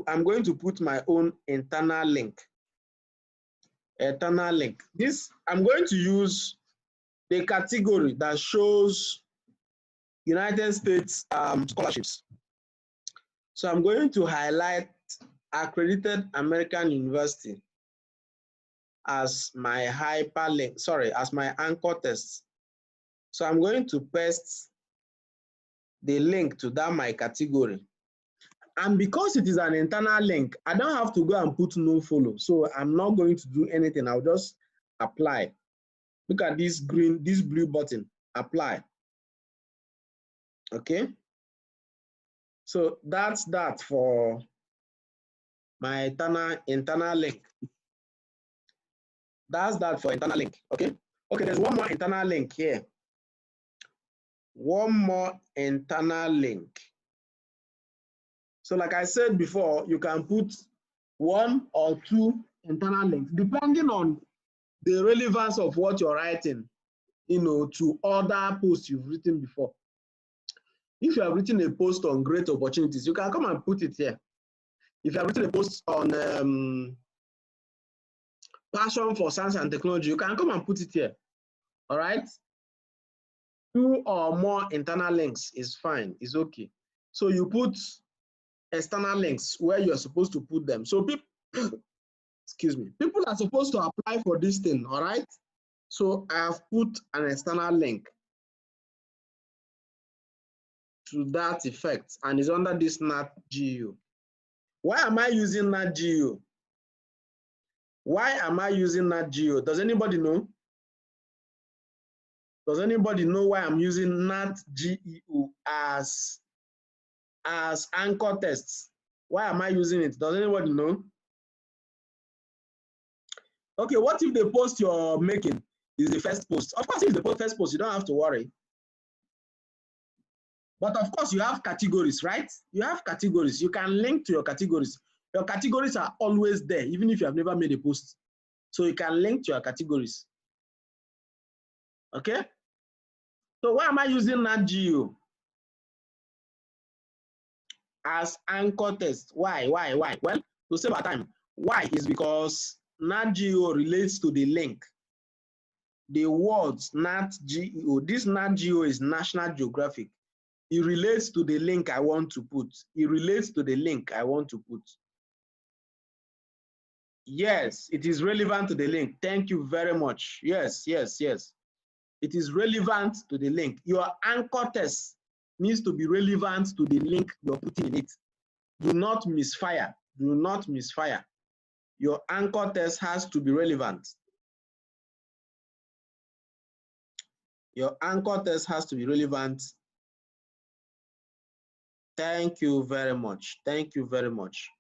I'm going to put my own internal link. Internal link. This, I'm going to use the category that shows United States scholarships. So I'm going to highlight accredited American University as my hyperlink, sorry, as my anchor text. So I'm going to paste the link to that my category. And because it is an internal link, I don't have to go and put no follow. So I'm not going to do anything. I'll just apply. Look at this green, this blue button, apply. Okay. So that's that for my internal link. That's that for internal link. Okay. Okay, there's one more internal link here. One more internal link. So like I said before, you can put one or two internal links depending on the relevance of what you're writing, you know, to other posts you've written before. If you have written a post on great opportunities, you can come and put it here. If you have written a post on passion for science and technology, you can come and put it here. All right. 2 or more internal links is fine, is okay. So you put external links where you're supposed to put them. So people, excuse me, people are supposed to apply for this thing, all right? So I have put an external link to that effect, and it's under this NatGeo. Why am I using NatGeo? Why am I using NatGeo? Does anybody know? Does anybody know why I'm using NatGeo as anchor tests? Why am I using it? Does anybody know? Okay, what if the post you're making is the first post? Of course, if it's the first post, you don't have to worry. But of course, you have categories, right? You have categories. You can link to your categories. Your categories are always there, even if you have never made a post. So you can link to your categories. Okay? So why am I using NatGeo as anchor test? Why? Well, to save our time. Why is because NatGeo relates to the link. The words NatGeo, this NatGeo is National Geographic. It relates to the link I want to put. It relates to the link I want to put. Yes, it is relevant to the link. Thank you very much. Yes. It is relevant to the link. Your anchor test needs to be relevant to the link you're putting in it. Do not misfire. Do not misfire. Your anchor test has to be relevant. Your anchor test has to be relevant. Thank you very much. Thank you very much.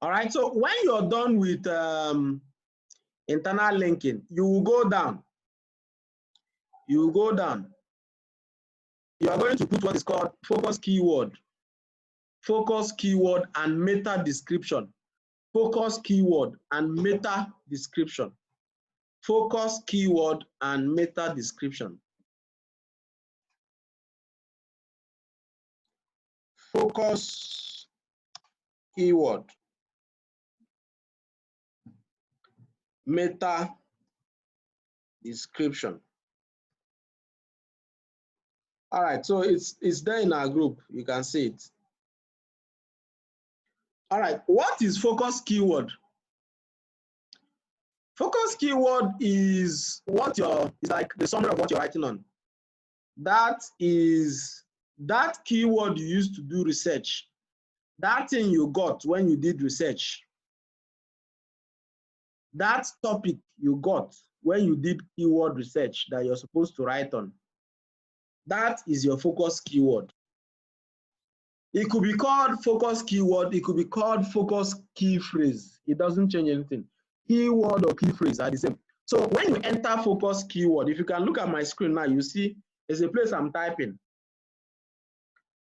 All right, so when you're done with internal linking, you will go down. You will go down. You are going to put what is called focus keyword and meta description. Focus keyword and meta description. Focus keyword and meta description. Focus keyword, meta description. All right, so it's there in our group. You can see it. All right, what is focus keyword? Focus keyword is is like the summary of what you're writing on. That is that keyword you used to do research. That thing you got when you did research. That topic you got when you did keyword research that you're supposed to write on. That is your focus keyword. It could be called focus keyword. It could be called focus key phrase. It doesn't change anything. Keyword or key phrase are the same. So when you enter focus keyword, if you can look at my screen now, you see there's a place I'm typing.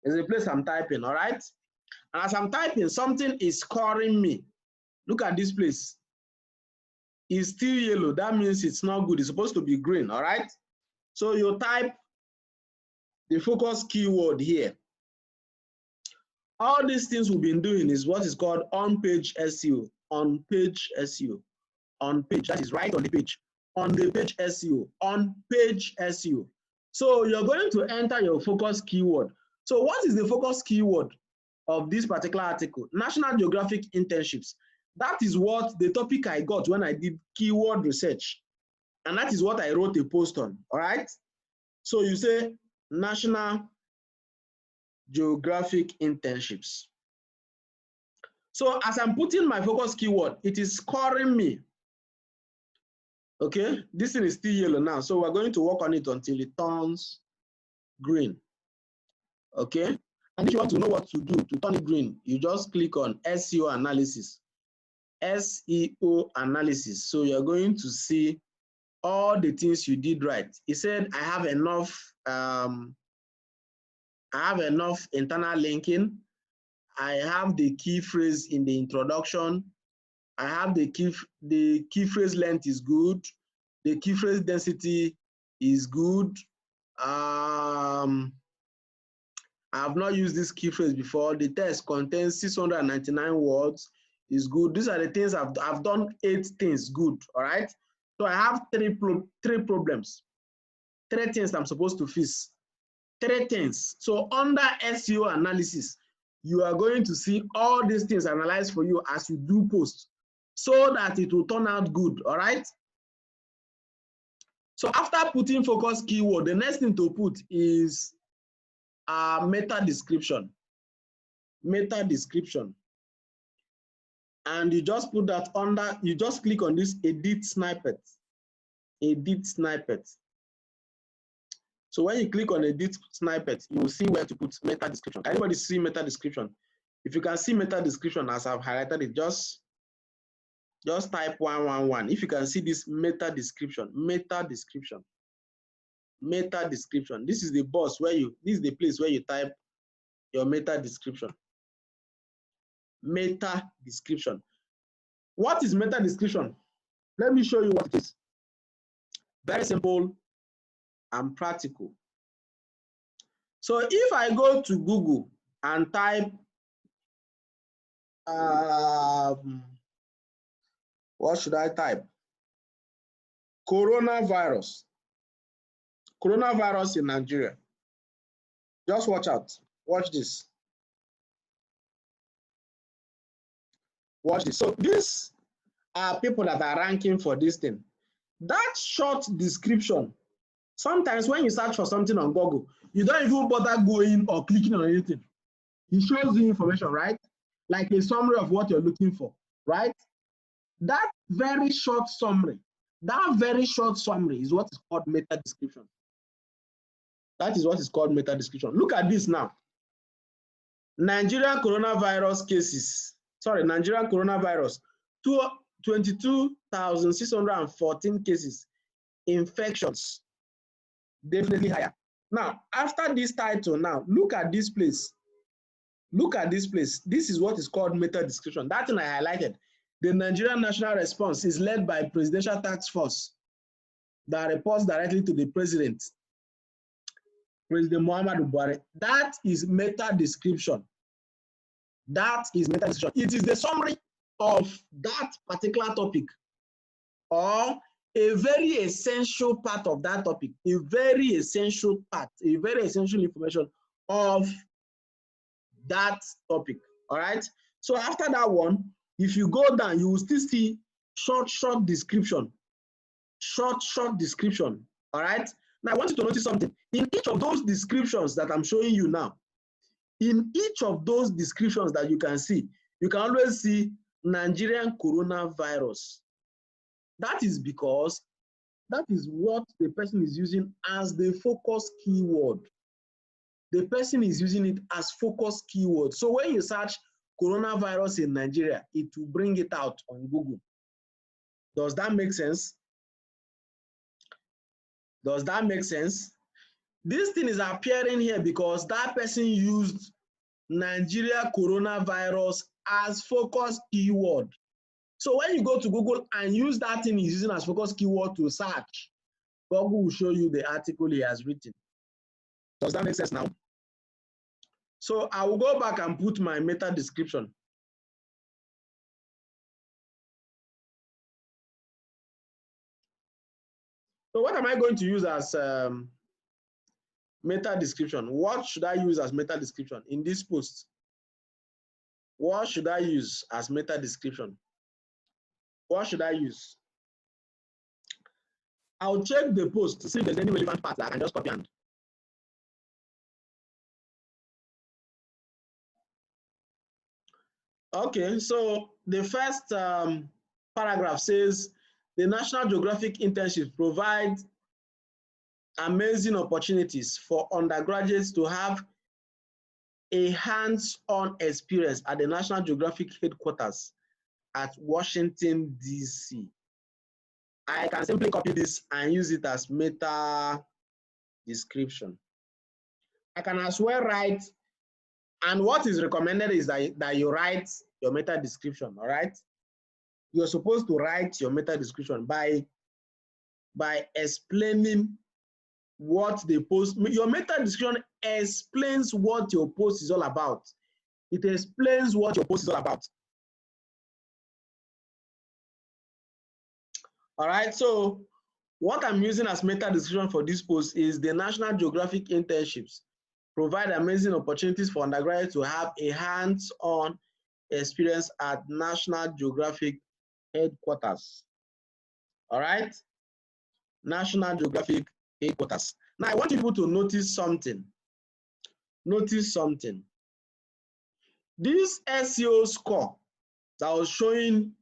There's a place I'm typing, all right? And as I'm typing, something is scoring me. Look at this place. It's still yellow. That means it's not good. It's supposed to be green, all right? So you type the focus keyword here. All these things we've been doing is what is called on-page SEO. On-page SEO. On-page, that is right on the page. On the page SEO. On-page SEO. So you're going to enter your focus keyword. So what is the focus keyword of this particular article? National Geographic internships. That is what the topic I got when I did keyword research. And that is what I wrote a post on, all right? So you say National geographic internships. So as I'm putting my focus keyword, it is scoring me. Okay, this thing is still yellow now, so we're going to work on it until it turns green. Okay, and if you want to know what to do to turn it green, you just click on SEO analysis. SEO analysis. So you're going to see all the things you did right. He said, I have enough internal linking. I have the key phrase in the introduction. I have the key phrase length is good. The key phrase density is good. I have not used this key phrase before. The text contains 699 words. Is good. These are the things I've done 8 things good. All right. So I have three problems, 3 things I'm supposed to fix. 3 things. So under SEO analysis, you are going to see all these things analyzed for you as you do post, so that it will turn out good. All right. So after putting focus keyword, the next thing to put is meta description. Meta description. And you just put that under, you just click on this edit snippet. Edit snippet. So when you click on edit snippet, you will see where to put meta description. Can anybody see meta description? If you can see meta description as I've highlighted it, just type 111. If you can see this meta description, meta description, meta description. This is the box where this is the place where you type your meta description. Meta description. What is meta description? Let me show you what it is. Very simple and practical. So if I go to Google and type what should I type? Coronavirus. Coronavirus in Nigeria. Just watch out. Watch this. Watch this. So these are people that are ranking for this thing. That short description, sometimes when you search for something on Google, you don't even bother going or clicking on anything. It shows you information, right? Like a summary of what you're looking for, right? That very short summary is what is called meta description. That is what is called meta description. Look at this now. Nigerian coronavirus cases. Sorry, Nigerian coronavirus. 22,614 cases. Infections. Definitely higher. Now, after this title, now look at this place. Look at this place. This is what is called meta description. That thing I highlighted. The Nigerian national response is led by Presidential Task Force that reports directly to the president, President Muhammadu Buhari. That is meta description. That is meta description. It is the summary of that particular topic, or a very essential part of that topic, a very essential part, a very essential information of that topic. All right. So after that one, if you go down, you will still see short description. Short description. All right. Now I want you to notice something. In each of those descriptions that I'm showing you now, in each of those descriptions that you can see, you can always see Nigerian coronavirus. That is because that is what the person is using as the focus keyword. The person is using it as focus keyword. So when you search coronavirus in Nigeria, it will bring it out on Google. Does that make sense? Does that make sense? This thing is appearing here because that person used Nigeria coronavirus as focus keyword. So when you go to Google and use that thing he's using as focus keyword to search, Google will show you the article he has written. Does that make sense now? So I will go back and put my meta description. So what am I going to use as meta description? What should I use as meta description in this post? What should I use as meta description? What should I use? I'll check the post to see if there's any relevant part that I can just copy and Okay, so the first paragraph says the National Geographic internships provide amazing opportunities for undergraduates to have a hands-on experience at the National Geographic headquarters at Washington, D.C. I can simply copy this and use it as meta description. I can as well write, and what is recommended is that you write your meta description, all right? You're supposed to write your meta description by explaining what the post, your meta description explains what your post is all about. It explains what your post is all about. All right, so what I'm using as meta description for this post is the National Geographic internships provide amazing opportunities for undergraduates to have a hands-on experience at National Geographic headquarters. All right, National Geographic headquarters. Now I want people to notice something. Notice something. This SEO score that was showing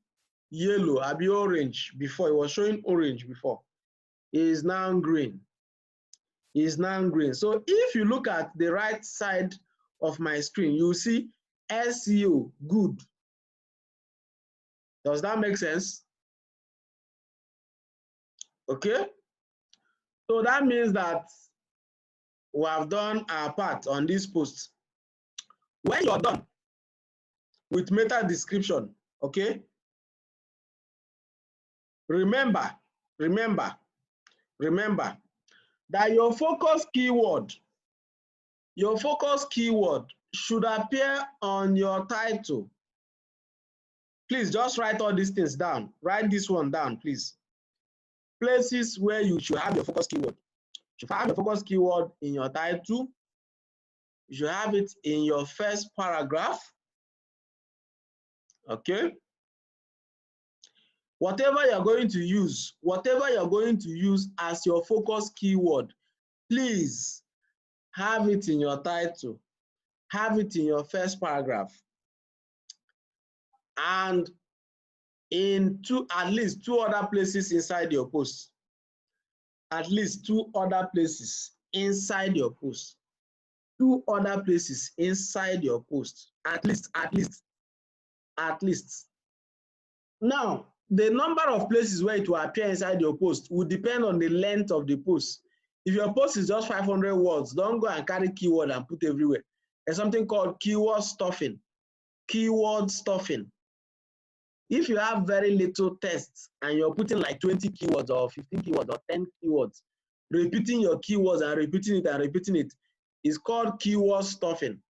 yellow, abi orange before, it was showing orange before, is now green. Is now green. So if you look at the right side of my screen, you see SEO good. Does that make sense? Okay. So that means that we have done our part on this post. When you're done with meta description, okay, remember that your focus keyword should appear on your title. Please just write all these things down. Write this one down, please. Places where you should have your focus keyword. You should have your focus keyword in your title. You should have it in your first paragraph. Okay. Whatever you're going to use as your focus keyword, please have it in your title, have it in your first paragraph, and in at least two other places inside your post. At least two other places inside your post. Two other places inside your post. At least. Now, the number of places where it will appear inside your post will depend on the length of the post. If your post is just 500 words, don't go and carry keyword and put everywhere. There's something called keyword stuffing. Keyword stuffing. If you have very little text and you're putting like 20 keywords or 15 keywords or 10 keywords, repeating your keywords and repeating it is called keyword stuffing.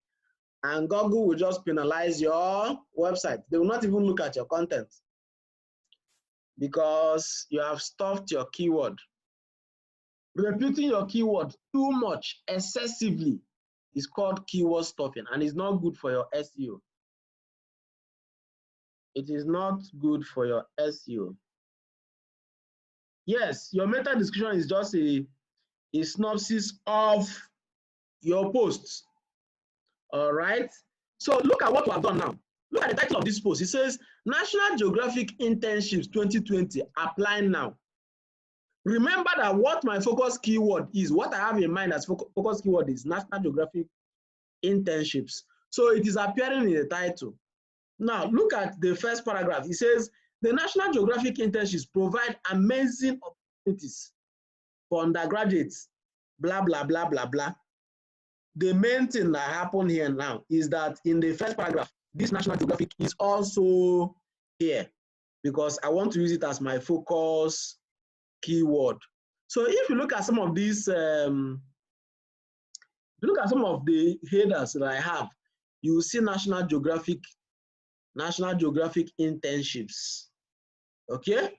And Google will just penalize your website. They will not even look at your content because you have stuffed your keyword. Repeating your keyword too much, excessively, is called keyword stuffing, and it's not good for your SEO. It is not good for your SEO. Yes, your meta description is just a synopsis of your posts. All right. So look at what we have done now. Look at the title of this post. It says National Geographic Internships 2020 apply now. Remember that what my focus keyword is, what I have in mind as focus keyword is National Geographic Internships. So it is appearing in the title. Now look at the first paragraph. It says the National Geographic Internships provide amazing opportunities for undergraduates, blah, blah, blah, blah, blah. The main thing that happened here now is that in the first paragraph, this National Geographic is also here because I want to use it as my focus keyword. So if you look at some of these, look at some of the headers that I have, you will see National Geographic internships. Okay?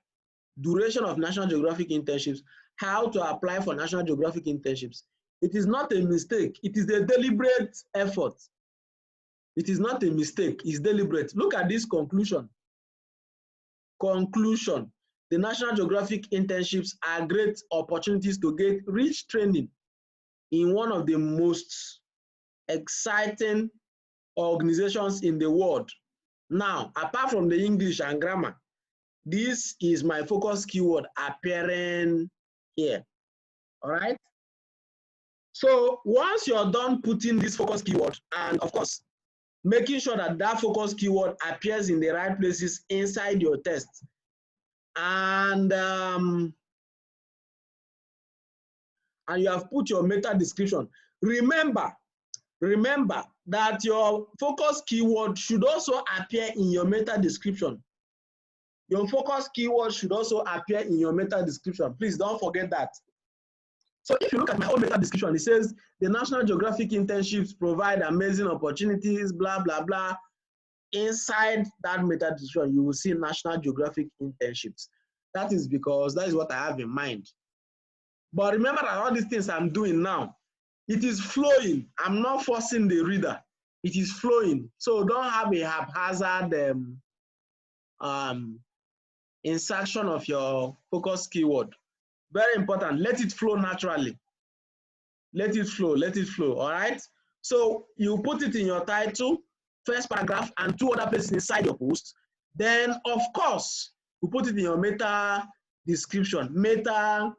Duration of National Geographic internships, how to apply for National Geographic internships. It is not a mistake. It is a deliberate effort. It is not a mistake. It's deliberate. Look at this conclusion. Conclusion. The National Geographic internships are great opportunities to get rich training in one of the most exciting organizations in the world, Now, apart from the English and grammar, this is my focus keyword appearing here. All right. So once you're done putting this focus keyword, and of course, making sure that that focus keyword appears in the right places inside your text, and you have put your meta description. Remember that your focus keyword should also appear in your meta description. Your focus keyword should also appear in your meta description. Please don't forget that. So if you look at my own meta description, it says the National Geographic internships provide amazing opportunities, blah, blah, blah. Inside that meta description, you will see National Geographic internships. That is because that is what I have in mind. But remember that all these things I'm doing now, it is flowing. I'm not forcing the reader. It is flowing. So don't have a haphazard insertion of your focus keyword. Very important. Let it flow naturally. Let it flow. Let it flow. All right. So you put it in your title, first paragraph, and 2 other places inside your post. Then, of course, you put it in your meta description. Meta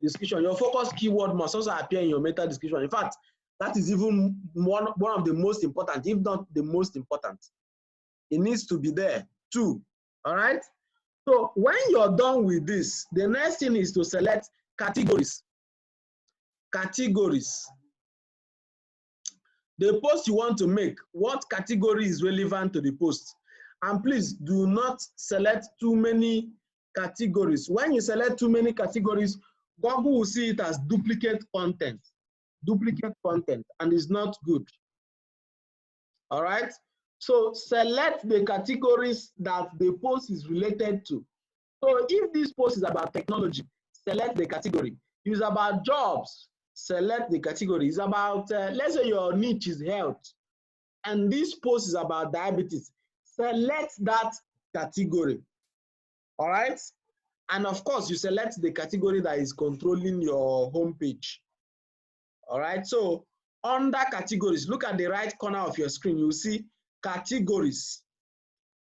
description. Your focus keyword must also appear in your meta description. In fact, that is even one of the most important, if not the most important. It needs to be there too. All right. So when you're done with this, the next thing is to select categories. Categories. The post you want to make, what category is relevant to the post? And please do not select too many categories. When you select too many categories, Google will see it as duplicate content. Duplicate content, and it's not good. All right. So select the categories that the post is related to. So if this post is about technology, select the category. If it's about jobs, select the category. It's about, let's say your niche is health, and this post is about diabetes. Select that category. All right. And of course, you select the category that is controlling your homepage. All right. So under categories, look at the right corner of your screen. You'll see categories.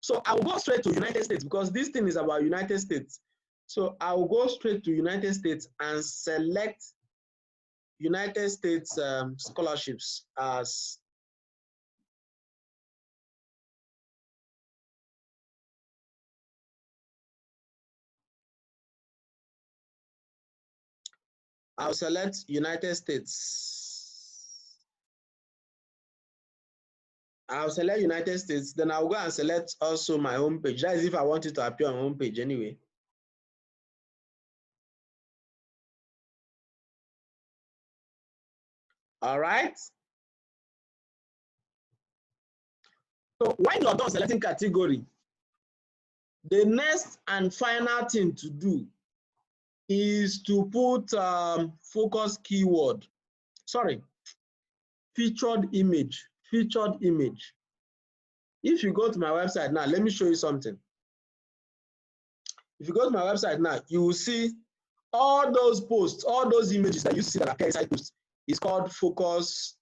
So I will go straight to United States because this thing is about United States. So I will go straight to United States and select United States scholarships as I'll select United States. I'll select United States, then I'll go and select also my homepage. That is if I want it to appear on homepage anyway. All right. So when you're done selecting category, the next and final thing to do is to put focus keyword. Sorry, featured image. Featured image. If you go to my website now, let me show you something. If you go to my website now, you will see all those posts, all those images that you see that appear inside posts. It's called focus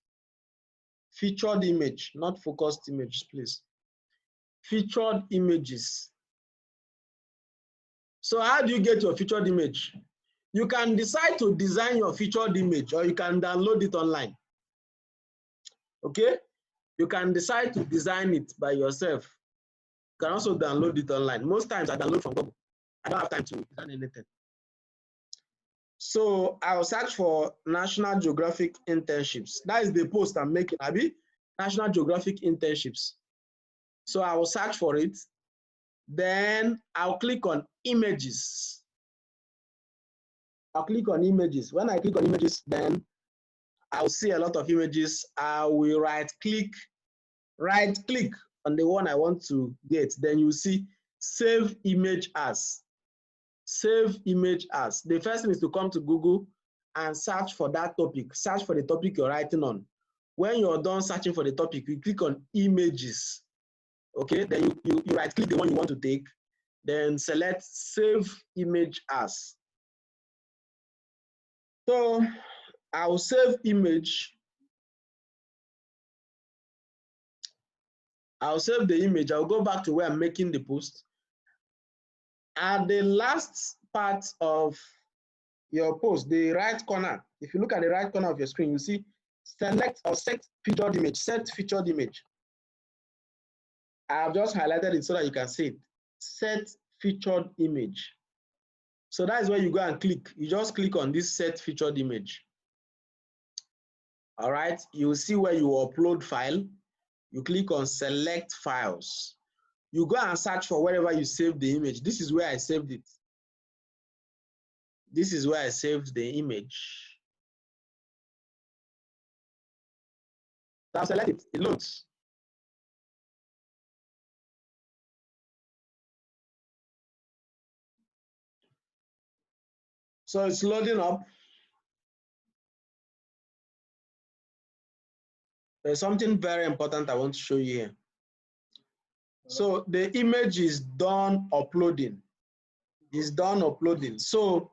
featured image, not focused image, please. Featured images. So how do you get your featured image? You can decide to design your featured image or you can download it online. Okay? You can decide to design it by yourself. You can also download it online. Most times I download from Google. I don't have time to design anything. So I'll search for National Geographic internships. That is the post I'm making, Abi. National Geographic internships. So I will search for it. Then I'll click on images. I'll click on images. When I click on images, then I'll see a lot of images. I will right click on the one I want to get. Then you see save image as. Save image as. The first thing is to come to Google and search for that topic. Search for the topic you're writing on. When you're done searching for the topic, you click on images. Okay, then you right click the one you want to take, then select save image as. So I'll save image. I'll save the image. I'll go back to where I'm making the post. At the last part of your post, the right corner, if you look at the right corner of your screen, you see select or set featured image, set featured image. I've just highlighted it so that you can see it. Set featured image. So that is where you go and click. You just click on this set featured image. All right, you'll see where you upload file. You click on select files. You go and search for wherever you saved the image. This is where I saved it. This is where I saved the image. Now select it, it loads. So it's loading up. There's something very important I want to show you here. So the image is done uploading. It's done uploading. So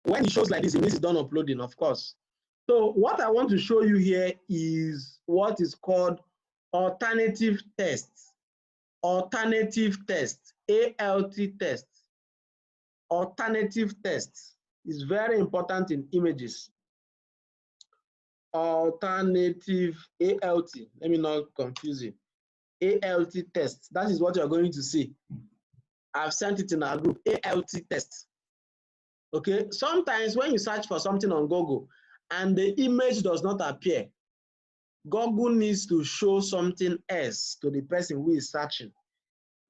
when it shows like this, it means it's done uploading, of course. So what I want to show you here is what is called alternative tests. Alternative tests, ALT tests. Alternative tests is very important in images. Alternative ALT, let me not confuse it. ALT tests, that is what you're going to see. I've sent it in our group, ALT tests. Okay, sometimes when you search for something on Google and the image does not appear, Google needs to show something else to the person who is searching.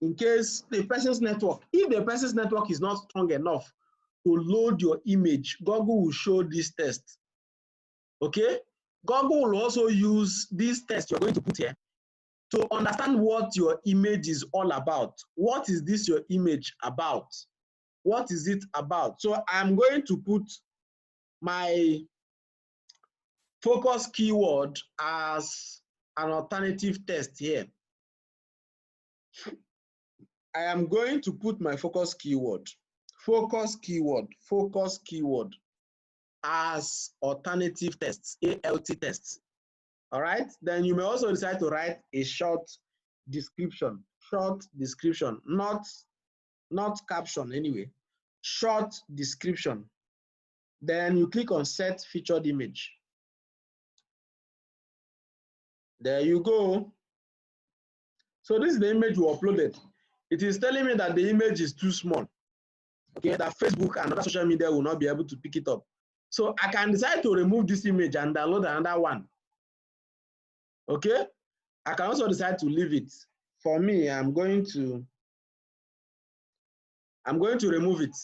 In case the person's network, if the person's network is not strong enough to load your image, Google will show this test. Okay, Google will also use this test you're going to put here to understand what your image is all about. What is this your image about? What is it about? So I'm going to put my focus keyword as an alternative test here. I am going to put my focus keyword as alternative tests, ALT tests. All right, then you may also decide to write a short description, not caption anyway, short description. Then you click on set featured image. There you go. So this is the image we uploaded. It is telling me that the image is too small. Okay, that Facebook and other social media will not be able to pick it up. So I can decide to remove this image and download another one. Okay, I can also decide to leave it. For me, I'm going to remove it.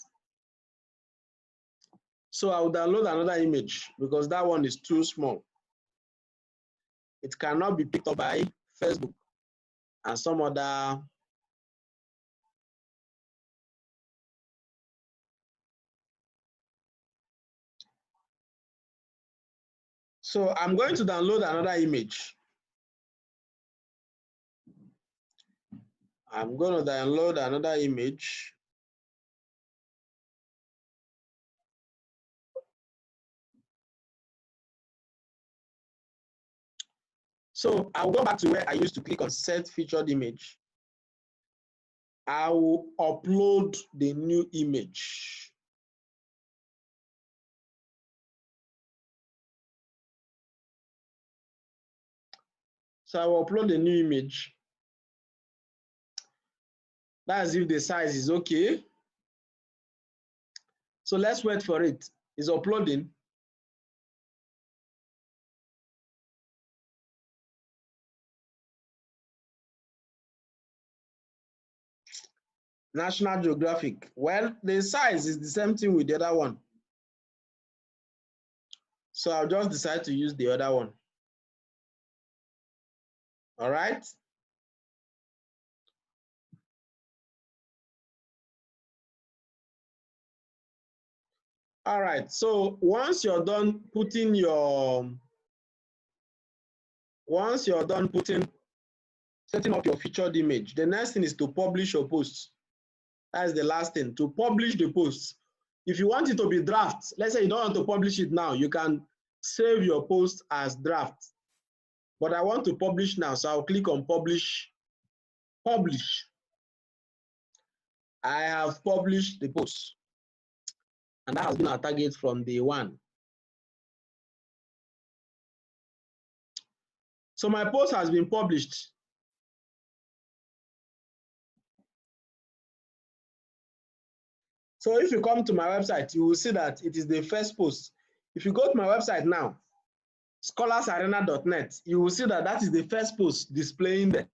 So I will download another image because that one is too small. It cannot be picked up by Facebook and some other. So I'm going to download another image. I'm going to download another image. So I'll go back to where I used to click on set featured image. I will upload the new image. So I will upload the new image. That's if the size is okay. So let's wait for it. It's uploading. National Geographic. Well, the size is the same thing with the other one. So I'll just decide to use the other one. All right. All right. So once you're done putting setting up your featured image, the next thing is to publish your posts. That's the last thing, to publish the posts. If you want it to be draft, let's say you don't want to publish it now, you can save your post as draft. but I want to publish now, so I'll click on publish. Publish. I have published the post, and that has been our target from day one. So my post has been published. So if you come to my website, you will see that it is the first post. If you go to my website now, scholarsarena.net, you will see that that is the first post displaying there.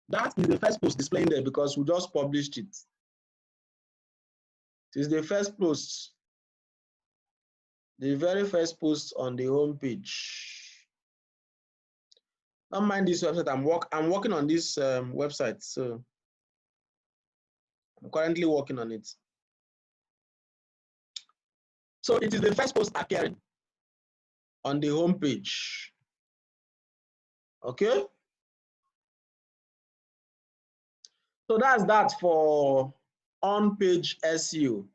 That is the first post displaying there because we just published it. It is the first post, the very first post on the home page. Don't mind this website. I'm working on this website, so I'm currently working on it. So it is the first post appearing on the home page. Okay. So that's that for on-page SEO.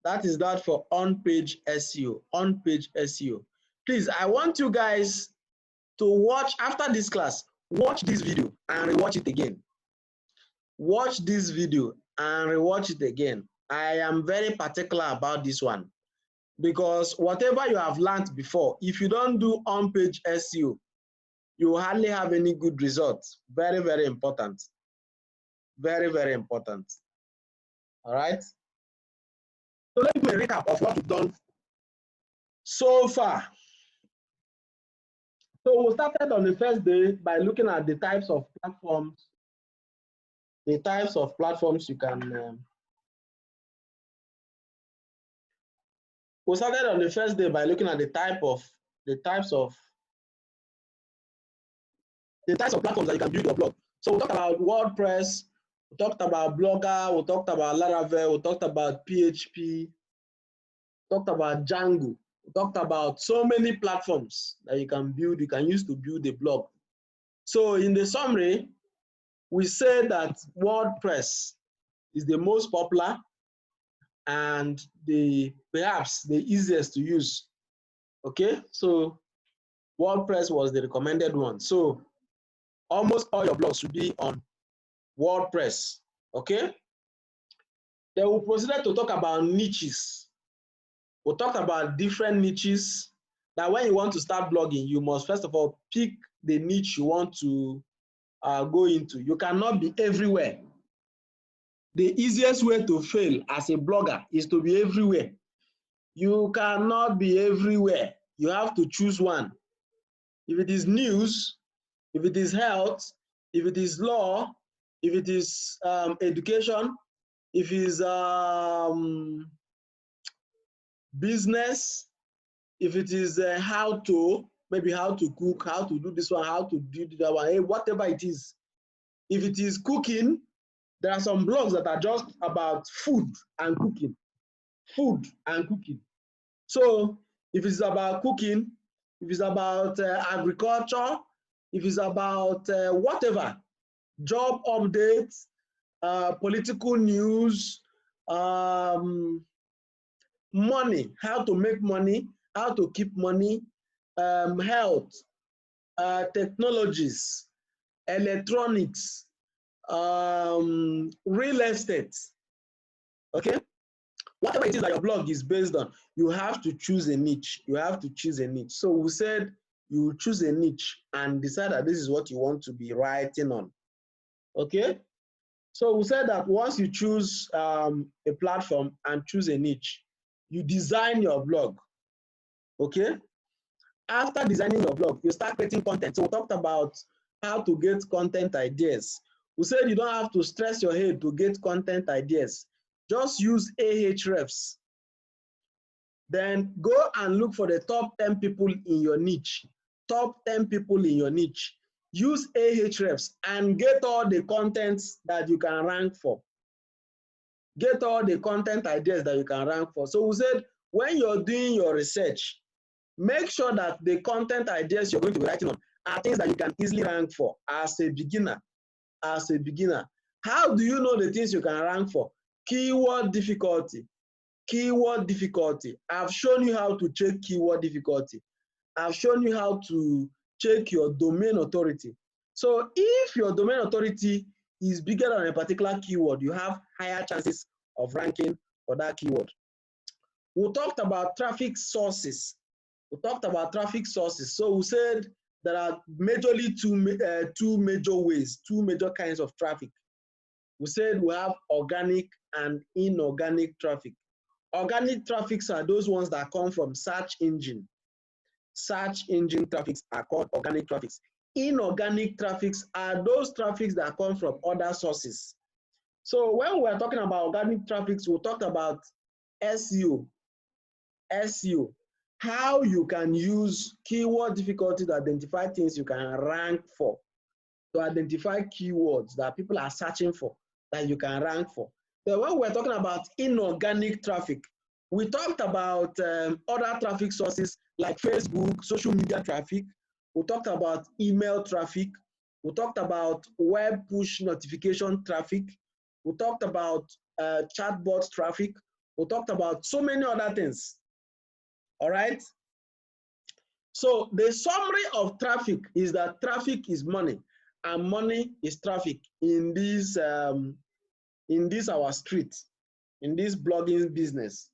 That is that for on-page SEO. On-page SEO. Please, I want you guys to watch after this class. Watch this video and rewatch it again. Watch this video and rewatch it again. I am very particular about this one because whatever you have learned before, if you don't do on-page SEO, you hardly have any good results. Very, very important. Very, very important. All right. So let me recap of what we've done so far. So we started on the first day by looking at the types of platforms. The types of platforms you can. We started on the first day by looking at the types of platforms that you can build your blog. So we talked about WordPress, we talked about Blogger, we talked about Laravel, we talked about PHP, we talked about Django, we talked about so many platforms that you can build, you can use to build a blog. So in the summary, we say that WordPress is the most popular and perhaps the easiest to use. Okay, so WordPress was the recommended one. So almost all your blogs should be on WordPress. Okay. Then we proceeded to talk about niches. We talked about different niches. That when you want to start blogging, you must first of all pick the niche you want to go into. You cannot be everywhere. The easiest way to fail as a blogger is to be everywhere. You cannot be everywhere. You have to choose one. If it is news, if it is health, if it is law, if it is education, if it is business, if it is maybe how to cook, how to do this one, how to do that one, whatever it is. If it is cooking, there are some blogs that are just about food and cooking. Food and cooking. So if it's about cooking, if it's about agriculture, if it's about whatever, job updates, political news, money, how to make money, how to keep money, health, technologies, electronics, real estate, okay? Whatever it is that your blog is based on, you have to choose a niche. You have to choose a niche. So we said you choose a niche and decide that this is what you want to be writing on. Okay? So we said that once you choose a platform and choose a niche, you design your blog. Okay? After designing your blog, you start creating content. So we talked about how to get content ideas. We said you don't have to stress your head to get content ideas. Just use Ahrefs. Then go and look for the top 10 people in your niche. Top 10 people in your niche. Use Ahrefs and get all the contents that you can rank for. Get all the content ideas that you can rank for. So we said when you're doing your research, make sure that the content ideas you're going to be writing on are things that you can easily rank for as a beginner. As a beginner. How do you know the things you can rank for? Keyword difficulty. Keyword difficulty. I've shown you how to check keyword difficulty. I've shown you how to check your domain authority. So if your domain authority is bigger than a particular keyword, you have higher chances of ranking for that keyword. We talked about traffic sources. So we said there are majorly two major ways, two major kinds of traffic. We said we have organic and inorganic traffic. Organic traffics are those ones that come from search engine. Search engine traffics are called organic traffics. Inorganic traffics are those traffics that come from other sources. So when we're talking about organic traffics, we'll talk about SEO. SEO, how you can use keyword difficulty to identify things you can rank for, to identify keywords that people are searching for that you can rank for. So when we're talking about inorganic traffic, we talked about other traffic sources like Facebook, social media traffic. We talked about email traffic. We talked about web push notification traffic. We talked about chatbot traffic. We talked about so many other things. All right. So the summary of traffic is that traffic is money, and money is traffic in this our street, in this blogging business.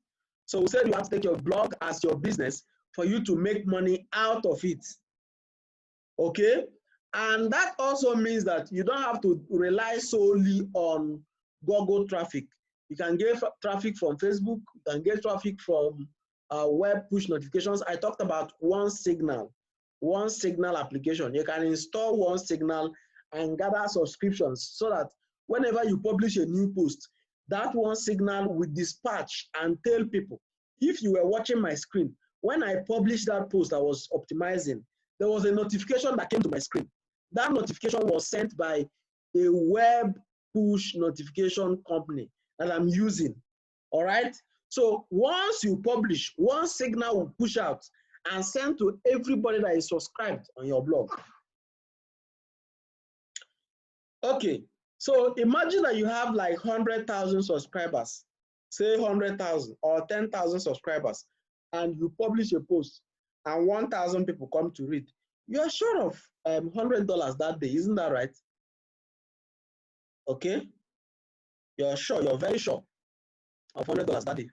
So we said you have to take your blog as your business for you to make money out of it. Okay, and that also means that you don't have to rely solely on Google traffic. You can get traffic from Facebook. You can get traffic from web push notifications. I talked about one signal application. You can install one signal and gather subscriptions so that whenever you publish a new post, that one signal will dispatch and tell people. If you were watching my screen, when I published that post I was optimizing, there was a notification that came to my screen. That notification was sent by a web push notification company that I'm using. All right. So once you publish, one signal will push out and send to everybody that is subscribed on your blog. Okay, so imagine that you have like 100,000 subscribers, say 100,000 or 10,000 subscribers, and you publish a post and 1,000 people come to read. You're short of $100 that day, isn't that right? Okay, you're very sure of $100 that day.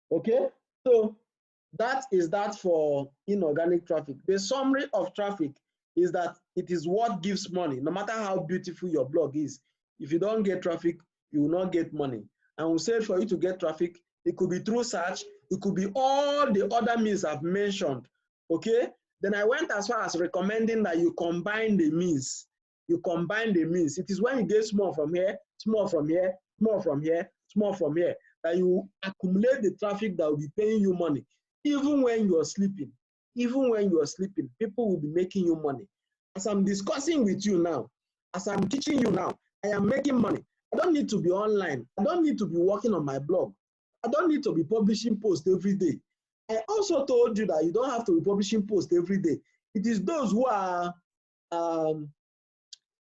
Okay, so that is that for inorganic traffic. The summary of traffic is that it is what gives money, no matter how beautiful your blog is. If you don't get traffic, you will not get money. And we said for you to get traffic, it could be through search, it could be all the other means I've mentioned. Okay, then I went as far as recommending that you combine the means. You combine the means. It is when you get small from here, small from here, small from here, small from here, that you accumulate the traffic that will be paying you money. Even when you're sleeping, people will be making you money. As I'm discussing with you now, as I'm teaching you now, I am making money. I don't need to be online. I don't need to be working on my blog. I don't need to be publishing posts every day. I also told you that you don't have to be publishing posts every day. It is those who are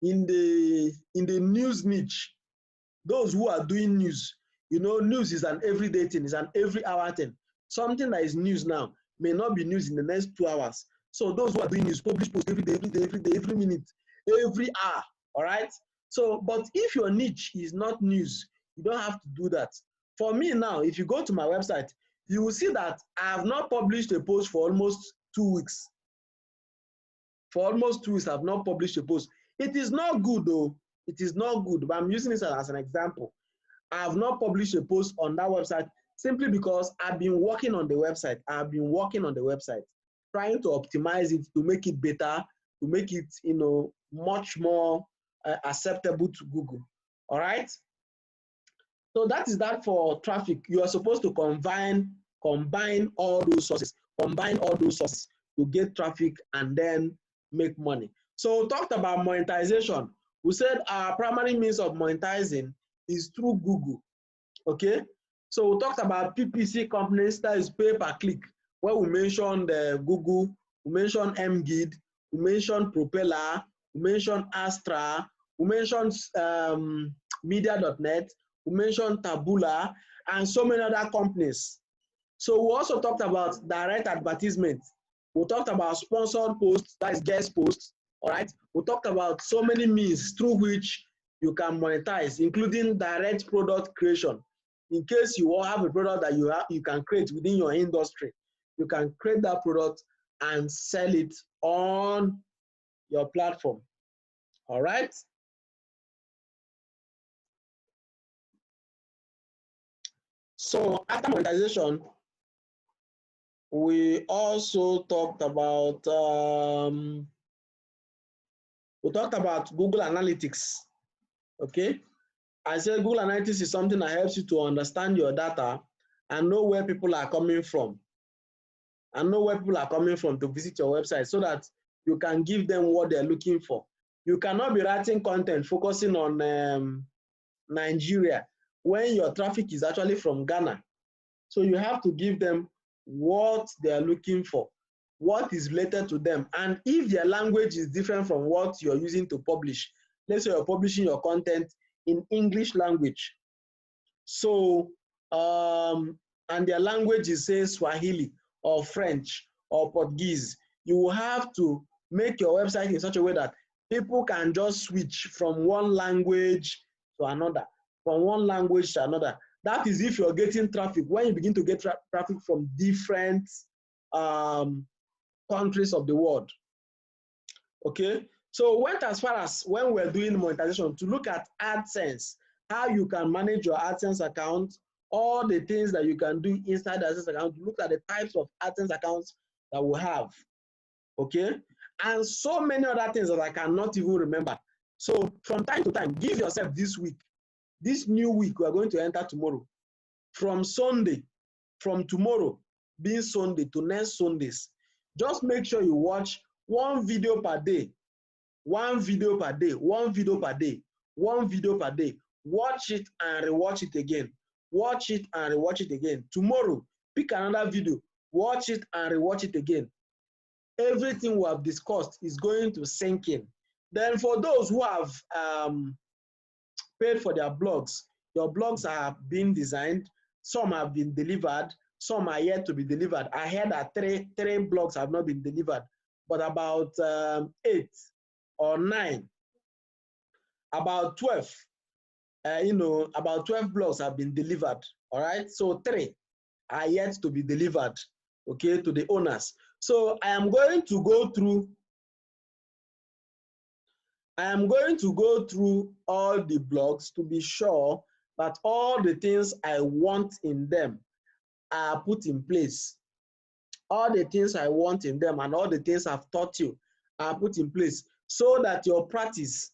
in the news niche, those who are doing news. You know, news is an everyday thing, it's an every hour thing. Something that is news now may not be news in the next 2 hours. So those who are doing news, publish posts every day, every minute, every hour, all right? So, but if your niche is not news, you don't have to do that. For me now, if you go to my website, you will see that I have not published a post for almost 2 weeks. For almost 2 weeks, I have not published a post. It is not good though. It is not good, but I'm using this as an example. I have not published a post on that website simply because I've been working on the website. Trying to optimize it to make it better, to make it, you know, much more acceptable to Google. All right. So that is that for traffic. You are supposed to combine all those sources, to get traffic and then make money. So we talked about monetization. We said our primary means of monetizing is through Google. Okay. So we talked about PPC companies, that is pay per click, where we mentioned Google, we mentioned MGID, we mentioned Propeller, we mentioned Astra, we mentioned Media.net, we mentioned Taboola, and so many other companies. So we also talked about direct advertisement. We talked about sponsored posts, that is guest posts. All right. We talked about so many means through which you can monetize, including direct product creation. In case you have a product that you can create within your industry, you can create that product and sell it on your platform. All right. So after monetization, we also talked about Google Analytics. Okay, I said Google Analytics is something that helps you to understand your data and know where people are coming from, to visit your website, so that you can give them what they're looking for. You cannot be writing content focusing on Nigeria when your traffic is actually from Ghana. So you have to give them what they are looking for, what is related to them. And if their language is different from what you're using to publish, let's say you're publishing your content in English language, so and their language is, say, Swahili or French or Portuguese, you will have to make your website in such a way that people can just switch from one language to another, That is if you're getting traffic. When you begin to get traffic from different countries of the world. Okay, so went as far as when we're doing monetization to look at AdSense, how you can manage your AdSense account, all the things that you can do inside the AdSense account, look at the types of AdSense accounts that we have. Okay, and so many other things that I cannot even remember. So from time to time, give yourself this week, this new week we are going to enter tomorrow, from tomorrow being Sunday to next Sundays, just make sure you watch one video per day. Watch it and rewatch it again. Tomorrow, pick another video, watch it and rewatch it again. Everything we have discussed is going to sink in. Then for those who have paid for their blogs, your blogs are being designed, some have been delivered, some are yet to be delivered. I heard that three blogs have not been delivered, but about 8 or 9, about 12, about 12 blogs have been delivered. All right, so 3 are yet to be delivered, okay, to the owners. So I am going to go through all the blogs to be sure that all the things I want in them are put in place. All the things I want in them and all the things I've taught you are put in place, so that your practice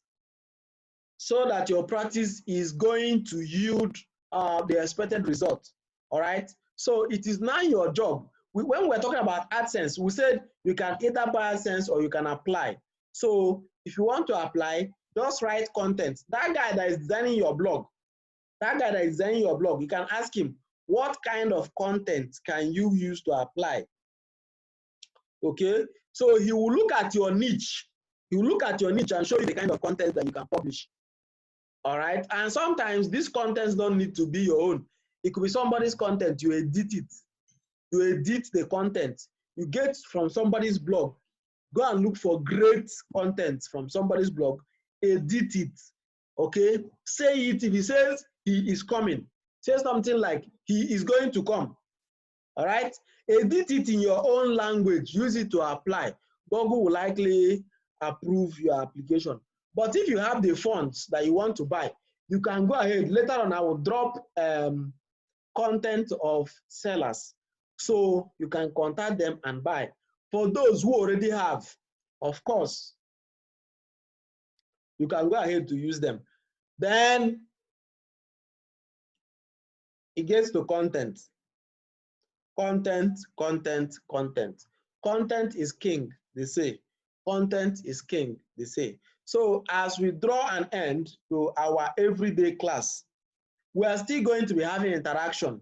is going to yield the expected result. All right. So it is now your job. When we're talking about AdSense, we said you can either buy AdSense or you can apply. So if you want to apply, just write content. That guy that is designing your blog, you can ask him, what kind of content can you use to apply? Okay, so he will look at your niche. And show you the kind of content that you can publish. All right, and sometimes these contents don't need to be your own. It could be somebody's content. You edit it. You edit the content. You get from somebody's blog. Go and look for great content from somebody's blog. Edit it. Okay, say it. If he says he is coming, say something like he is going to come. All right, edit it in your own language. Use it to apply. Google will likely approve your application. But if you have the funds that you want to buy, you can go ahead. Later on, I will drop content of sellers, so you can contact them and buy. For those who already have, of course, you can go ahead to use them. Then it gets to content. Content is king, they say. Content is king, they say. So as we draw an end to our everyday class, we are still going to be having interaction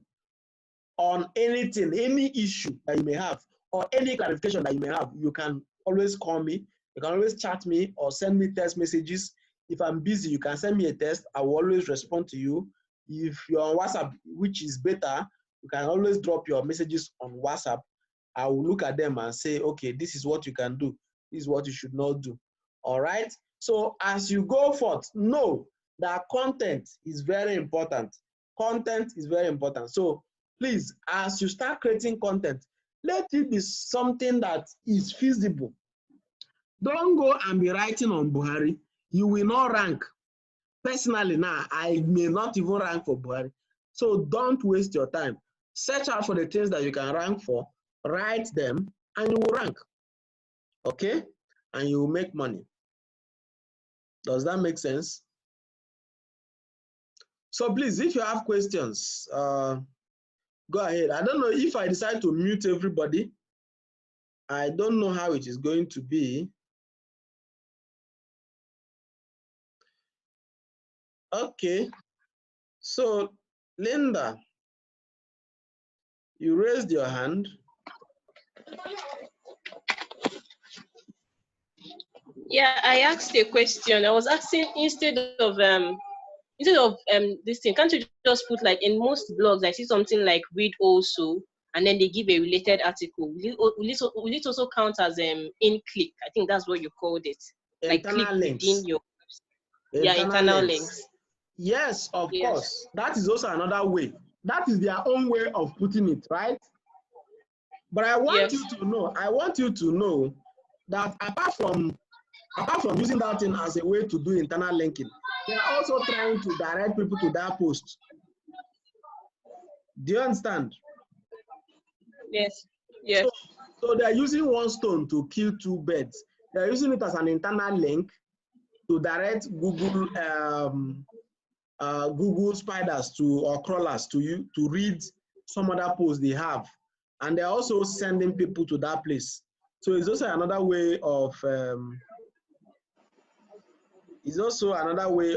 on anything, any issue that you may have, or any clarification that you may have. You can always call me, you can always chat me or send me text messages. If I'm busy, you can send me a text. I will always respond to you. If you're on WhatsApp, which is better, you can always drop your messages on WhatsApp. I will look at them and say, okay, this is what you can do. This is what you should not do. All right. So as you go forth, know that content is very important. Content is very important. So please, as you start creating content, let it be something that is feasible. Don't go and be writing on Buhari. You will not rank. Personally, now, I may not even rank for Buhari. So don't waste your time. Search out for the things that you can rank for, write them, and you will rank. Okay? And you will make money. Does that make sense? So please, if you have questions, go ahead. I don't know if I decide to mute everybody. I don't know how it is going to be. Okay. So, Linda, you raised your hand. Yeah, I asked a question. I was asking instead of this thing, can't you just put like in most blogs I see something like read also, and then they give a related article. Will it also count as in click? I think that's what you called it. Like click within your internal links. Yes, of course. That is also another way. That is their own way of putting it, right? But I want you to know that apart from using that thing as a way to do internal linking, they are also trying to direct people to that post. Do you understand? Yes. Yes. So they are using one stone to kill two birds. They are using it as an internal link to direct Google Google spiders or crawlers to read some other posts they have, and they're also sending people to that place. So it's also another way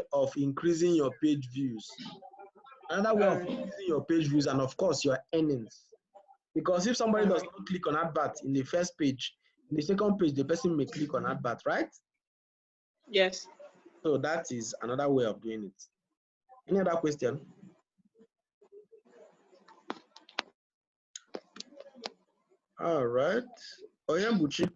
of increasing your page views. Another way of increasing your page views, and of course your earnings. Because if somebody does not click on advert in the first page, in the second page, the person may click on advert, right? Yes. So that is another way of doing it. Any other question? All right. Oyembuchi.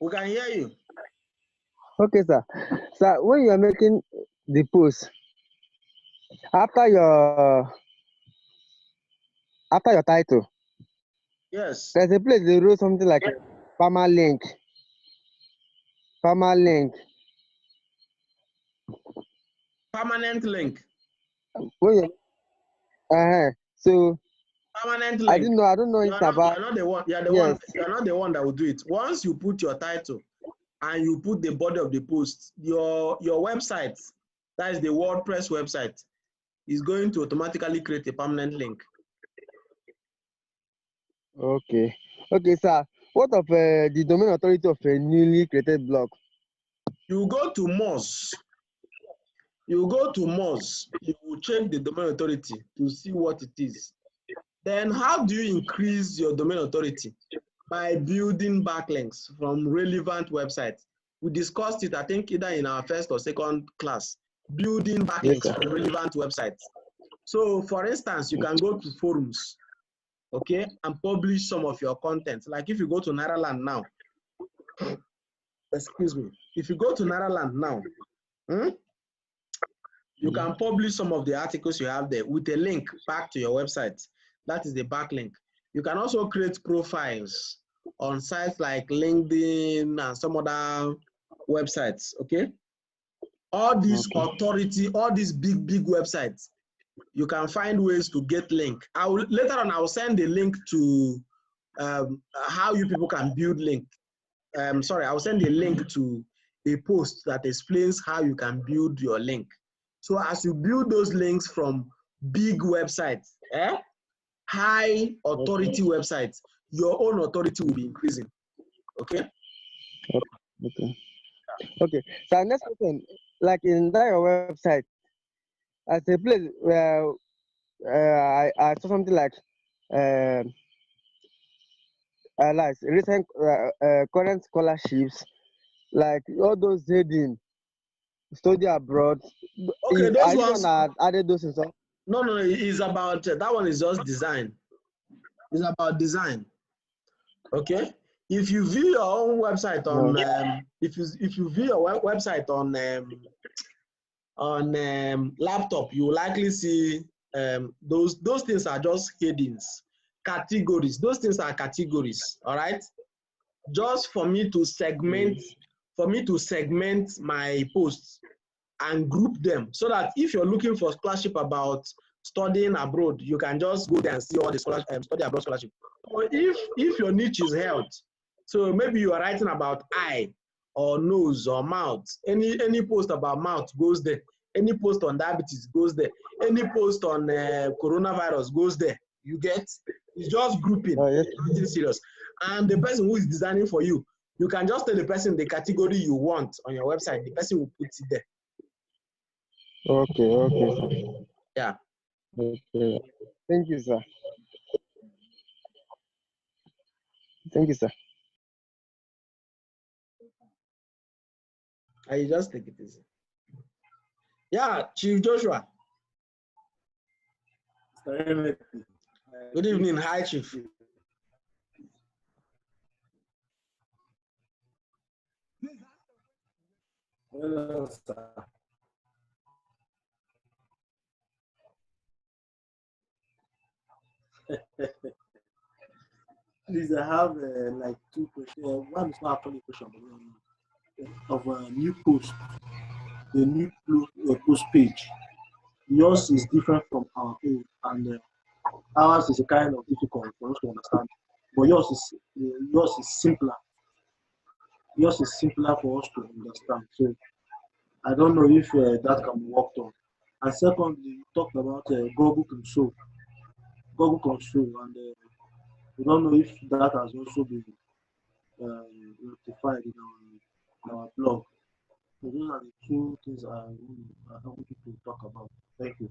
We can hear you. Okay, sir. Sir, when you are making the post, after your title, yes, there's a place they wrote something like permalink. Permalink. Permanent link. When you, so permanent link. I don't know it's about. You're not the one. You're not the one that will do it. Once you put your title and you put the body of the post, your website, that is the WordPress website, is going to automatically create a permanent link. Okay, sir. What of the domain authority of a newly created blog? You go to Moz. You go to Moz. You will check the domain authority to see what it is. Then how do you increase your domain authority? By building backlinks from relevant websites. We discussed it, I think, either in our first or second class, building backlinks from relevant websites. So for instance, you can go to forums, okay, and publish some of your content. Like if you go to Nairaland now, excuse me, if you go to Nairaland now, you can publish some of the articles you have there with a link back to your website. That is the backlink. You can also create profiles on sites like LinkedIn and some other websites, okay? All these authority, all these big websites, you can find ways to get link. Later on, I will send a link to how you people can build link. Sorry, I will send a link to a post that explains how you can build your link. So as you build those links from big websites, high authority websites, your own authority will be increasing. Okay? Okay. So next question, like in that your website, as a place where I saw something like recent current scholarships, like all those heading, study abroad. Okay, Are those you the one ones. that added those and stuff? No, no, it's about that one is just design. It's about design. Okay. If you view your own website on if you view your website on laptop, you will likely see those things are just headings, categories. Those things are categories. All right. Just for me to segment my posts and group them so that if you're looking for scholarship about studying abroad, you can just go there and see all the study abroad scholarship. Or if your niche is health, so maybe you are writing about eye or nose or mouth, any post about mouth goes there. Any post on diabetes goes there. Any post on coronavirus goes there. You get? It's just grouping. Oh, yes. Nothing serious. And the person who is designing for you, you can just tell the person the category you want on your website. The person will put it there. Okay, sir. Yeah. Okay. Thank you, sir. Thank you, sir. I just take it easy. Yeah, Chief Joshua. Good evening. Hi, Chief. Hello, sir. Please, I have like two questions. One is not actually a question, but of a new post, the new post page. Yours is different from our own, and ours is a kind of difficult for us to understand. But yours is simpler. Yours is simpler for us to understand. So I don't know if that can be worked on. And secondly, you talked about Google Console. Google Console, and we don't know if that has also been rectified in our blog. So those are the two things I want you to talk about. Thank you.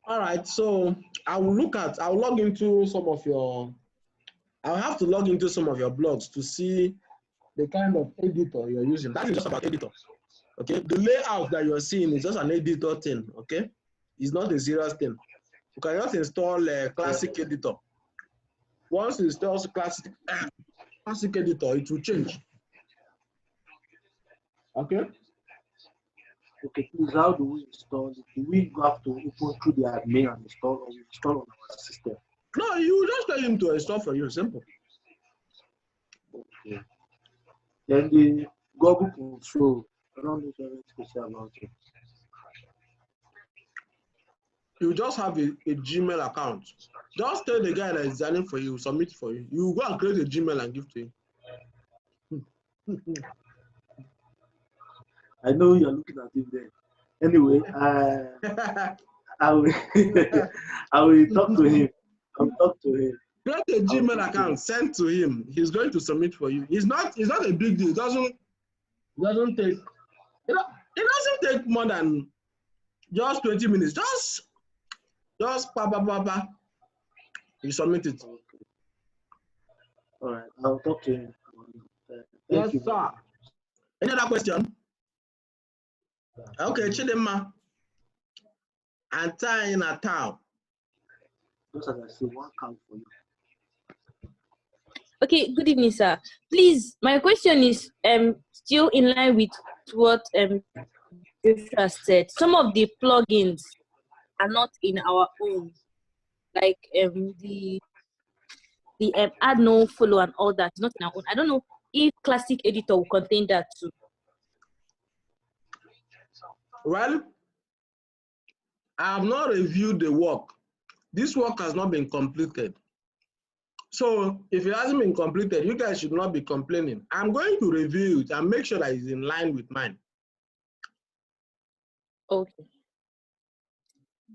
All right. So I'll log into some of your, I'll have to log into some of your blogs to see the kind of editor you're using. That is just about editor. Okay. The layout that you're seeing is just an editor thing. Okay. It's not a serious thing. You can just install a classic editor. Once you install classic editor, it will change. Okay. Okay, please, how do we install it? Do we have to open through the admin and install, or we install on our system? No, you just tell him to install for you. Simple. Okay. Then the Google Control, I don't know if anything to say about it. You just have a Gmail account. Just tell the guy that is designing for you, submit for you. You go and create a Gmail and give to him. I know you're looking at it there. Anyway, I will I will talk to him. I will talk to him. Create a Gmail account, send to him. He's going to submit for you. It's not a big deal. It doesn't take it doesn't take more than just 20 minutes. Just pa. You submit it. Okay. All right, I'll talk to him. Yes, sir. Any other question? Okay, Chidema. And tie in a towel. Just as I say, one count for you. Okay, good evening, sir. Please, my question is still in line with what Joshua said. Some of the plugins are not in our own, like the add no follow and all that is not in our own. I don't know if Classic Editor will contain that too. Well, I have not reviewed the work. This work has not been completed. So if it hasn't been completed, you guys should not be complaining. I'm going to review it and make sure that it's in line with mine. Okay.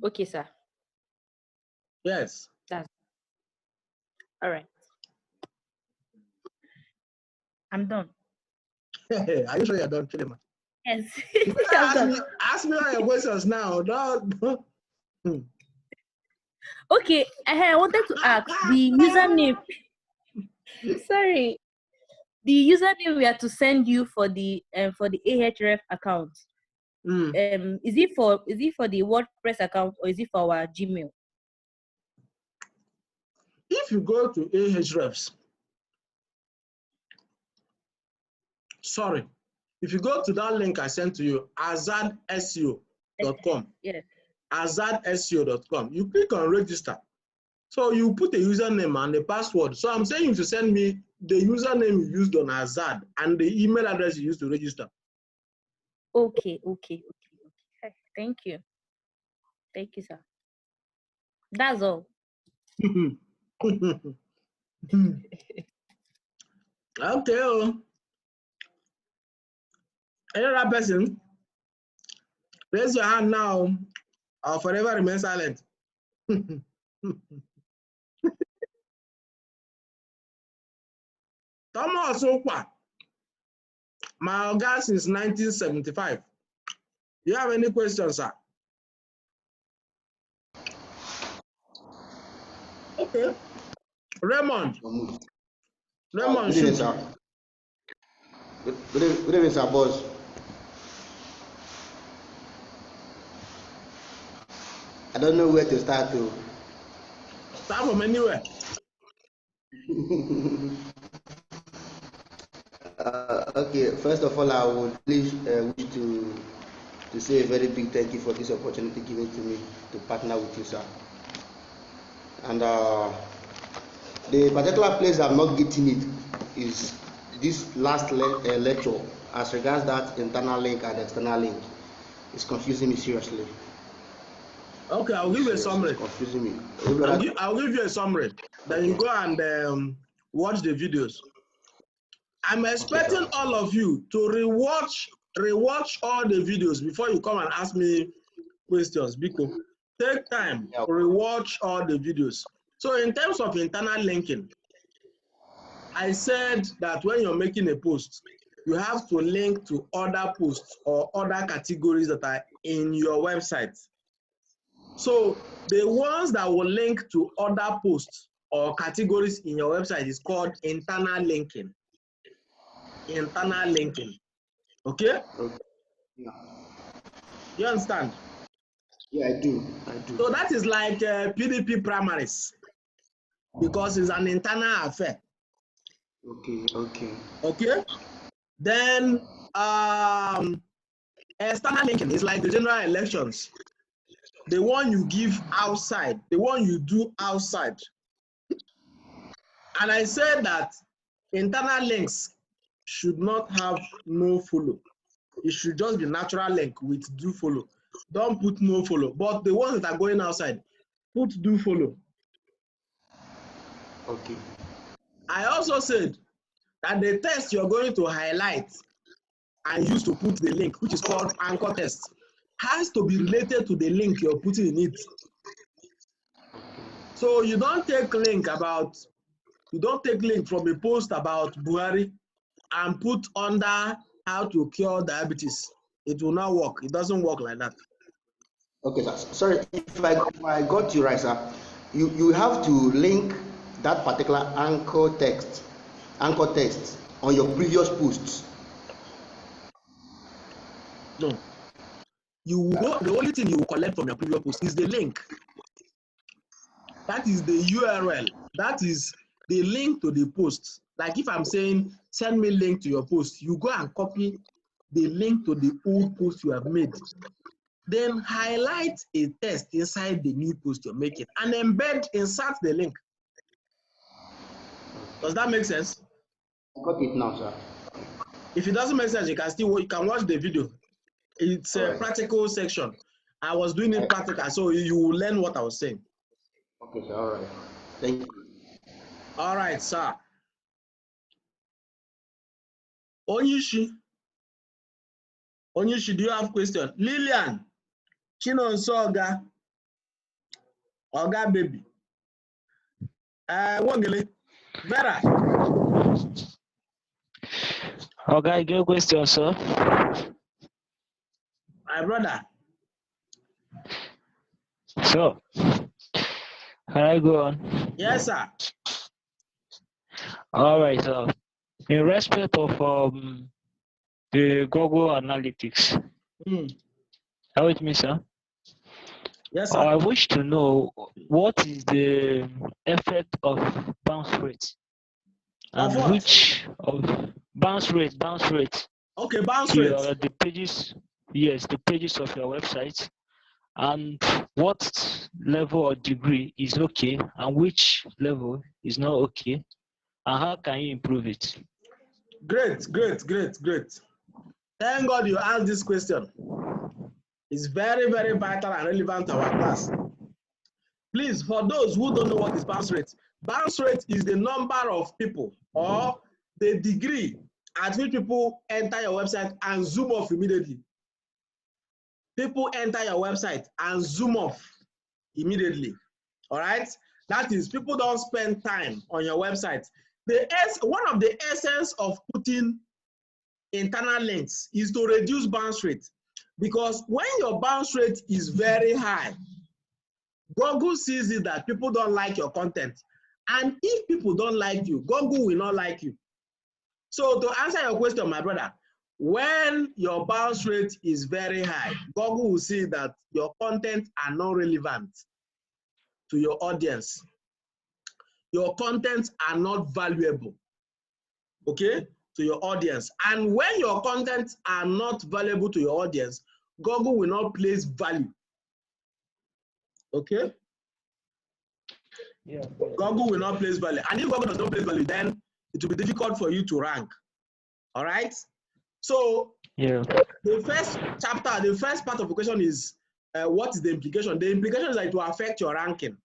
Okay, sir. Yes. That's all right. I'm done. Are you sure you're done, Chidema? Yes. I'm done. Ask me all your questions now. No. Okay, I wanted to ask the username. Sorry. the username we are to send you for the Ahref account. Is it for the WordPress account or is it for our Gmail? If you go to Ahrefs, if you go to that link I sent to you, azadseo.com, Yes. azadseo.com, you click on register. So you put a username and a password. So I'm saying you to send me the username you used on Azad and the email address you used to register. Okay. Thank you. Thank you, sir. That's all. Okay. Any other person? Raise your hand now or forever remain silent. Thomas Okwa, my Oga since 1975. You have any questions, sir? Okay. Raymond. Raymond, good evening, sir. Good evening, sir, boss. I don't know where to start to. Start from anywhere. Okay, first of all, I would please wish to say a very big thank you for this opportunity given to me to partner with you, sir. And the particular place I'm not getting it is this last lecture as regards that internal link and external link. It's confusing me seriously. Okay, I'll give you a summary. It's confusing me. I'll give you a summary. Then you go and watch the videos. I'm expecting all of you to rewatch all the videos before you come and ask me questions. Because take time to rewatch all the videos. So in terms of internal linking, I said that when you're making a post, you have to link to other posts or other categories that are in your website. So the ones that will link to other posts or categories in your website is called internal linking. Internal linking. Okay? Yeah. You understand? Yeah, I do. So that is like PDP primaries because it's an internal affair. Okay? Then external linking is like the general elections. The one you give outside, the one you do outside. And I said that internal links should not have no follow. It should just be natural link with do follow. Don't put no follow. But the ones that are going outside, put do follow. Okay. I also said that the text you're going to highlight and use to put the link, which is called anchor text, has to be related to the link you're putting in it. So you don't take link from a post about Buhari and put under how to cure diabetes. It will not work. It doesn't work like that. Okay, sir. Sorry, if I got you right, sir, you have to link that particular anchor text on your previous posts. No. The only thing you will collect from your previous post is the link. That is the URL. That is the link to the post. Like if I'm saying, send me link to your post, you go and copy the link to the old post you have made. Then highlight a text inside the new post you're making and insert the link. Does that make sense? I got it now, sir. If it doesn't make sense, you can watch the video. It's a practical section. I was doing it practical, so you will learn what I was saying. Okay, sir. All right. Thank you. All right, sir. Onyishi, do you have question? Lillian, Chinonso Oga baby. Wangele, Vera. Okay, good question, sir. My brother. So, can I go on? Yes, sir. All right, sir. in respect of the Google Analytics. How with me, sir? Yes, sir. I wish to know what is the effect of bounce rate and Of what? which of bounce rate. Okay, bounce To rate. the pages, yes, the pages of your website, and what level or degree is okay and which level is not okay, and how can you improve it? Great. Thank God you asked this question. It's very, very vital and relevant to our class. Please, for those who don't know what is bounce rate is the number of people or the degree at which people enter your website and zoom off immediately. People enter your website and zoom off immediately. All right? That is, people don't spend time on your website. One of the essence of putting internal links is to reduce bounce rate, because when your bounce rate is very high, Google sees it that people don't like your content, and if people don't like you, Google will not like you. So to answer your question, my brother, when your bounce rate is very high, Google will see that your content are not relevant to your audience. Your contents are not valuable, okay, to your audience. And when your contents are not valuable to your audience, Google will not place value, okay? Yeah. Google will not place value. And if Google does not place value, then it will be difficult for you to rank, all right? So Yeah. the first chapter, the first part of the question is, what is the implication? The implication is that it will affect your ranking,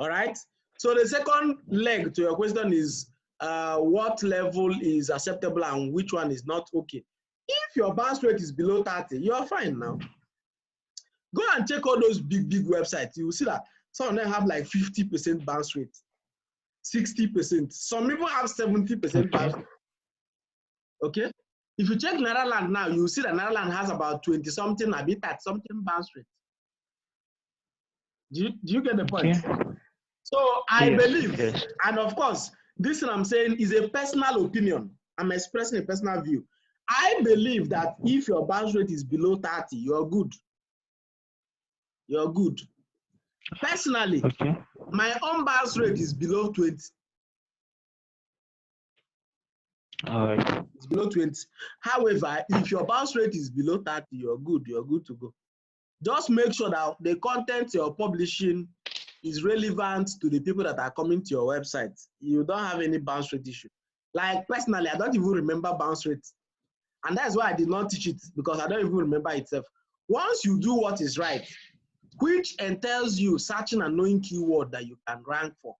all right? So the second leg to your question is, what level is acceptable and which one is not okay. If your bounce rate is below 30, you are fine now. Go and check all those big websites. You will see that some of them have like 50% bounce rate, 60%. Some people have 70% bounce rate. Okay? If you check Netherlands now, you will see that Netherlands has about 20-something, a bit at something bounce rate. Do you get the point? Okay. So I believe, yes. and of course, this thing I'm saying is a personal opinion. I'm expressing a personal view. I believe that if your bounce rate is below 30, you're good. You're good. Personally, Okay. my own bounce rate is below 20. All right. It's below 20. However, if your bounce rate is below 30, you're good. You're good to go. Just make sure that the content you're publishing is relevant to the people that are coming to your website. You don't have any bounce rate issue. Like personally, I don't even remember bounce rate. And that's why I did not teach it, because I don't even remember itself. Once you do what is right, which entails you searching and knowing keyword that you can rank for,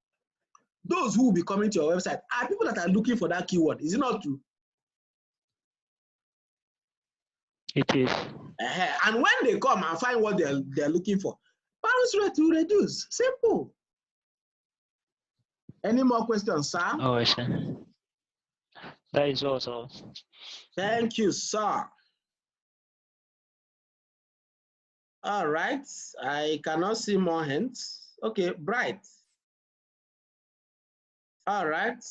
those who will be coming to your website are people that are looking for that keyword. Is it not true? It is. And when they come and find what they're looking for, bounce rate will reduce. Simple. Any more questions, sir? Oh, I see. That is also. Thank you, sir. All right. I cannot see more hands. Okay, Bright. All right.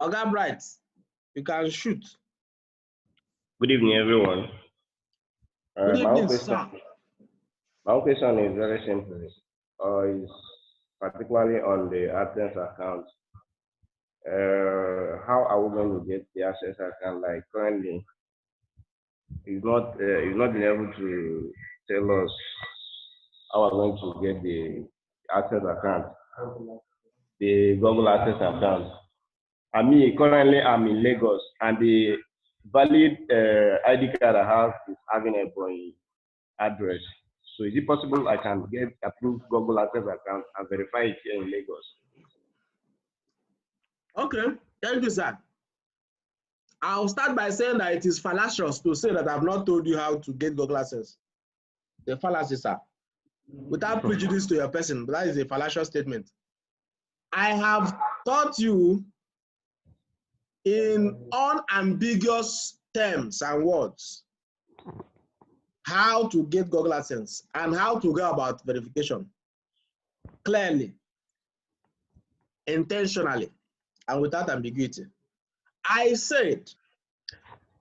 Oga Bright, you can shoot. Good evening, everyone. Good My evening, own sir. question is very simple. It's particularly on the AdSense account. How are we going to get the AdSense account? Like currently, he's not been able to tell us how we're going to get the AdSense account, the Google AdSense account. Currently I'm in Lagos, and the valid ID card I have is having a Ebonyi address. So is it possible I can get approved Google AdSense account and verify it here in Lagos? Okay, thank you, sir. I'll start by saying that it is fallacious to say that I've not told you how to get Google AdSense. The fallacy, sir. Without prejudice to your person, but that is a fallacious statement. I have taught you in unambiguous terms and words how to get Google AdSense and how to go about verification clearly, intentionally, and without ambiguity. I said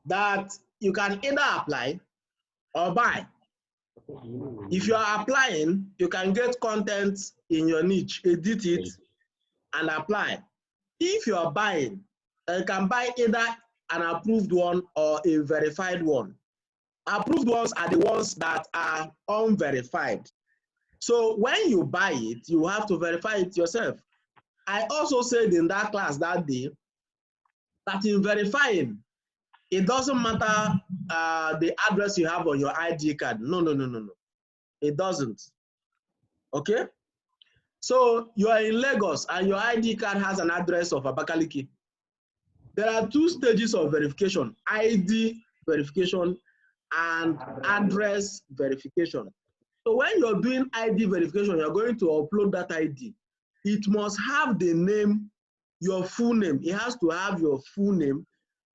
that you can either apply or buy. If you are applying, you can get content in your niche, edit it, and apply. If you are buying, you can buy either an approved one or a verified one. Approved ones are the ones that are unverified. So when you buy it, you have to verify it yourself. I also said in that class that day that in verifying, it doesn't matter the address you have on your ID card. No. It doesn't. Okay? So you are in Lagos and your ID card has an address of Abakaliki. There are two stages of verification: ID verification and address verification. So when you're doing ID verification, you're going to upload that ID. It must have the name, your full name. It has to have your full name,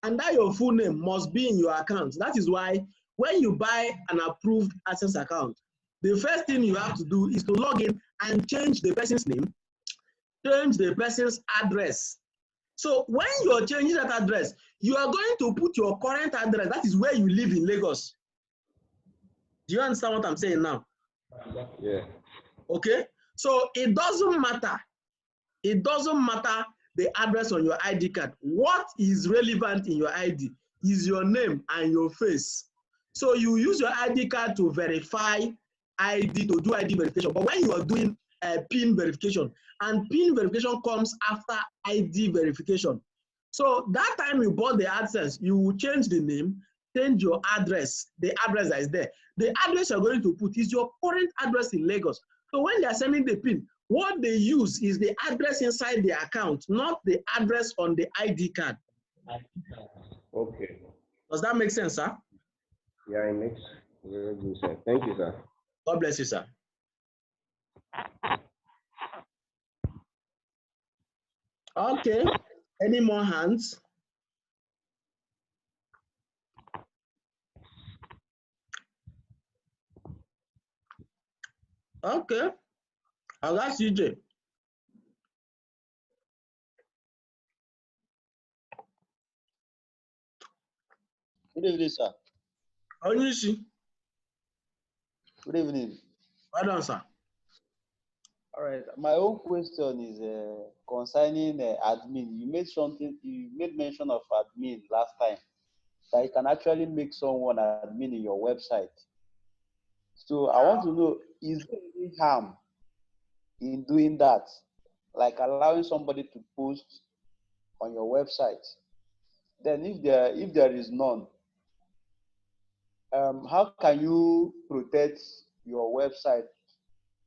and that your full name must be in your account. That is why when you buy an approved Access account, the first thing you have to do is to log in and change the person's name, change the person's address. So when you're changing that address, you are going to put your current address. That is where you live in Lagos. Do you understand what I'm saying now? Yeah. Okay. So it doesn't matter. It doesn't matter the address on your ID card. What is relevant in your ID is your name and your face. So you use your ID card to verify ID, to do ID verification. But when you are doing PIN verification, and PIN verification comes after ID verification. So that time you bought the access, you will change the name, change your address, the address that is there. The address you're going to put is your current address in Lagos. So when they are sending the PIN, what they use is the address inside the account, not the address on the ID card. Okay. Does that make sense, sir? Yeah, it makes very good sense. Thank you, sir. God bless you, sir. Okay. Any more hands? Okay. I'll ask CJ. Good evening, sir. How do you see? Good evening. Well done, sir. All right. My own question is concerning admin. You made mention of admin last time, that you can actually make someone admin in your website. So I want to know, is there any harm in doing that? Like allowing somebody to post on your website? Then if there is none, how can you protect your website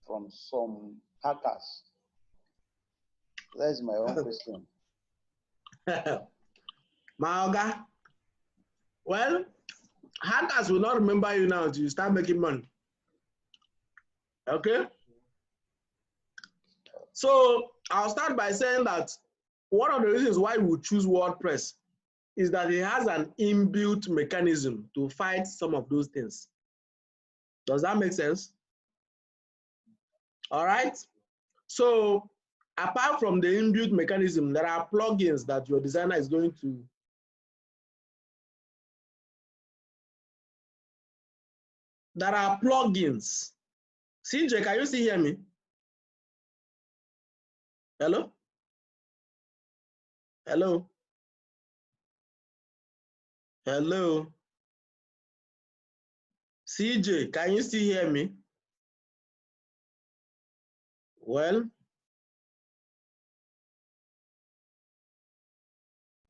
from some hackers? That's my own question. Maoga. Well, hackers will not remember you now until you start making money. Okay? So I'll start by saying that one of the reasons why we choose WordPress is that it has an inbuilt mechanism to fight some of those things. Does that make sense? All right. So apart from the inbuilt mechanism, there are plugins that your designer is going to There are plugins. CJ, can you still hear me? Hello? Hello? Hello? CJ, can you still hear me? Well,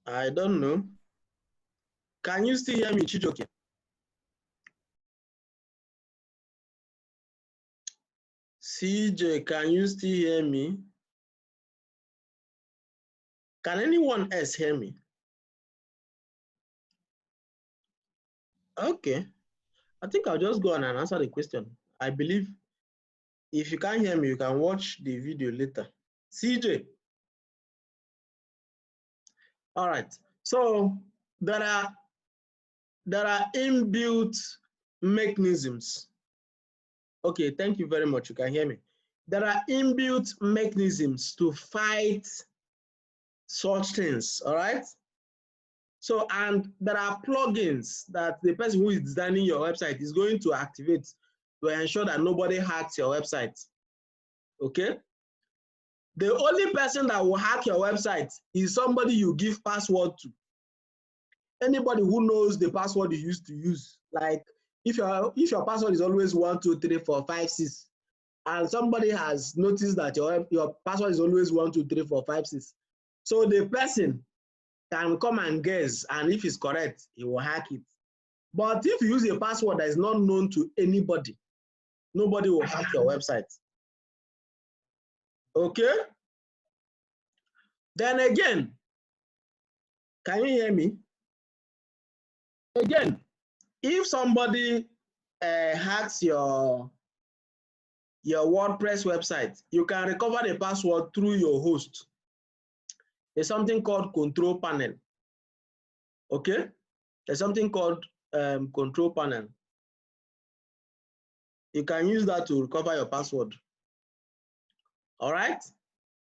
I don't know. Can you still hear me, Chijoke? CJ, can you still hear me? Can anyone else hear me? Okay. I think I'll just go on and answer the question. I believe if you can't hear me, you can watch the video later. CJ. All right. So there are inbuilt mechanisms. Okay, thank you very much. You can hear me. There are inbuilt mechanisms to fight such things, all right? So, and there are plugins that the person who is designing your website is going to activate to ensure that nobody hacks your website. Okay? The only person that will hack your website is somebody you give password to. Anybody who knows the password you used to use. Like if your password is always 1, 2, 3, 4, 5, 6, and somebody has noticed that your password is always 1, 2, 3, 4, 5, 6. So the person can come and guess, and if it's correct, he will hack it. But if you use a password that is not known to anybody, nobody will hack your website. Okay? Then again, can you hear me? Again, if somebody hacks your WordPress website, you can recover the password through your host. There's something called control panel. Okay? There's something called control panel. You can use that to recover your password. All right?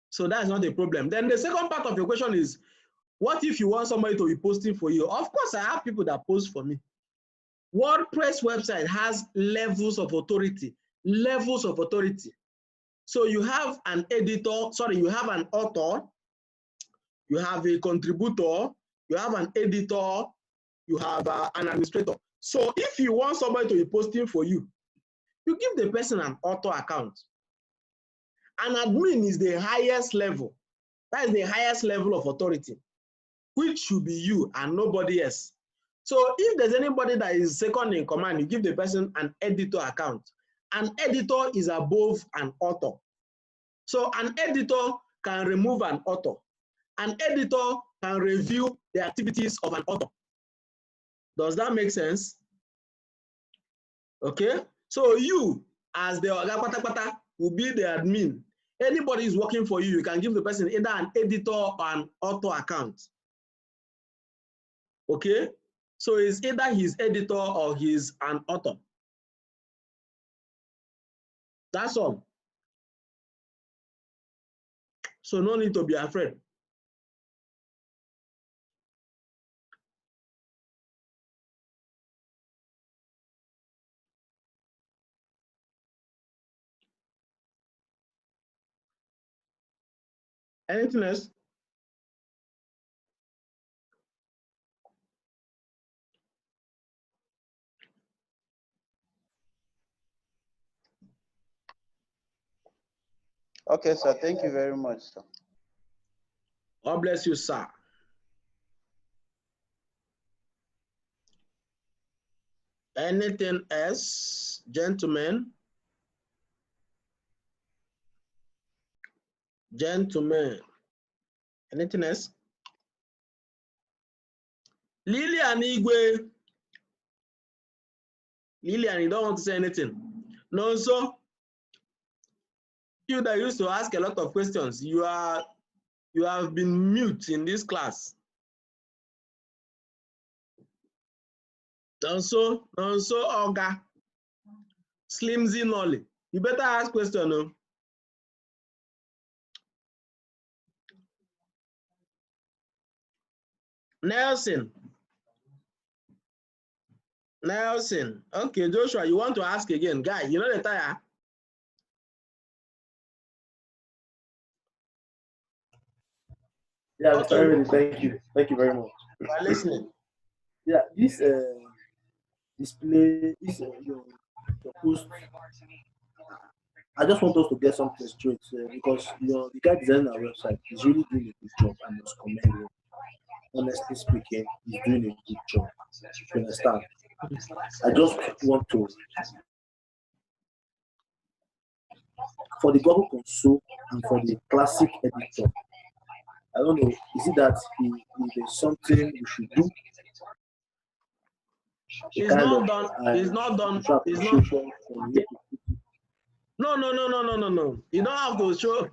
So that's not a problem. Then the second part of your question is, what if you want somebody to be posting for you? Of course, I have people that post for me. WordPress website has levels of authority. Levels of authority. So you have an editor, sorry, you have an author, you have a contributor, you have an editor, you have an administrator. So if you want somebody to be posting for you, you give the person an author account. An admin is the highest level. That is the highest level of authority, which should be you and nobody else. So if there's anybody that is second in command, you give the person an editor account. An editor is above an author. So an editor can remove an author. An editor can review the activities of an author. Does that make sense? Okay. So you, as the Oga Patapata, will be the admin. Anybody is working for you, you can give the person either an editor or an author account. Okay. So it's either his editor or he's an author. That's all. So no need to be afraid. Anything else? Okay, sir. Thank you very much, sir. God bless you, sir. Anything else, gentlemen? Gentlemen. Anything else? Lillian Igwe. Lillian, you don't want to say anything? No, so you that used to ask a lot of questions, you have been mute in this class. Also, Oga, Slimzy Nolly, you better ask question. No? Nelson. Okay, Joshua, you want to ask again? Guy, you know the tire? Yeah, Okay. Mr. Everett, thank you. Thank you very much. I'm listening. Yeah, this display, your post. I just want us to get something straight because the guy designing our website is really doing a good job. I must commend him. Honestly speaking, he's doing a good job. You understand? I just want to, for the Google console and for the classic editor, I don't know, is it that there's something we should do? It's not done. It's not done. It's not. No. You don't have to show.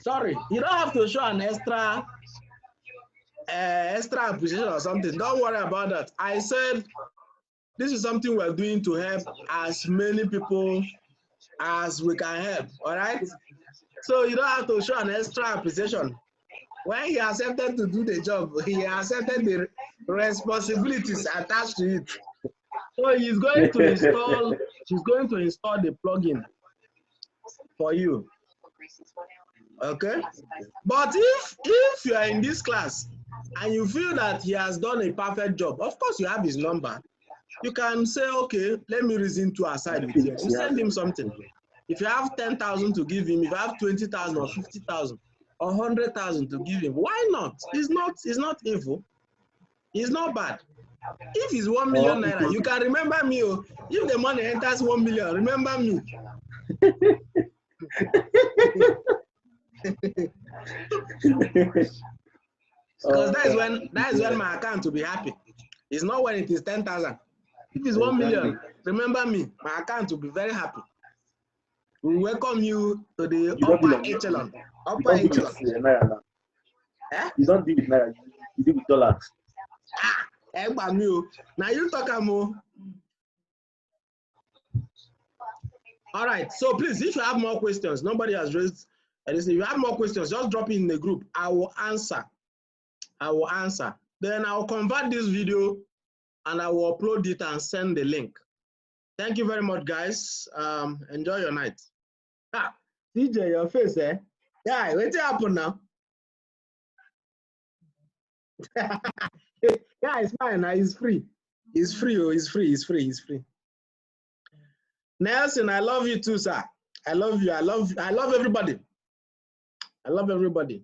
Sorry, you don't have to show an extra appreciation or something. Don't worry about that. I said this is something we're doing to help as many people as we can help. All right. So you don't have to show an extra appreciation. When he accepted to do the job, he accepted the responsibilities attached to it. So he's going to install, she's going to install the plugin for you. Okay? But if you are in this class and you feel that he has done a perfect job, of course you have his number. You can say, okay, let me reason to aside with him. You send him something. If you have 10,000 to give him, if you have 20,000 or 50,000 or 100,000 to give him, why not? It's not evil. It's not bad. If it's 1 million naira, you can remember me. Oh. If the money enters 1 million, remember me. Because that is when my account will be happy. It's not when it is 10,000. If it's 1 million, remember me. My account will be very happy. We welcome you to the upper echelon. Upper echelon. You don't deal with naira. You deal with dollars. Now you talk more. All right. So please, if you have more questions, nobody has raised anything. If you have more questions, just drop it in the group. I will answer. Then I will convert this video and I will upload it and send the link. Thank you very much, guys. Enjoy your night. CJ, your face, eh? Yeah, what's happening now? Yeah, it's fine. Now it's free. It's free. Oh, it's free. It's free. It's free. Nelson, I love you too, sir. I love you. I love everybody. I love everybody.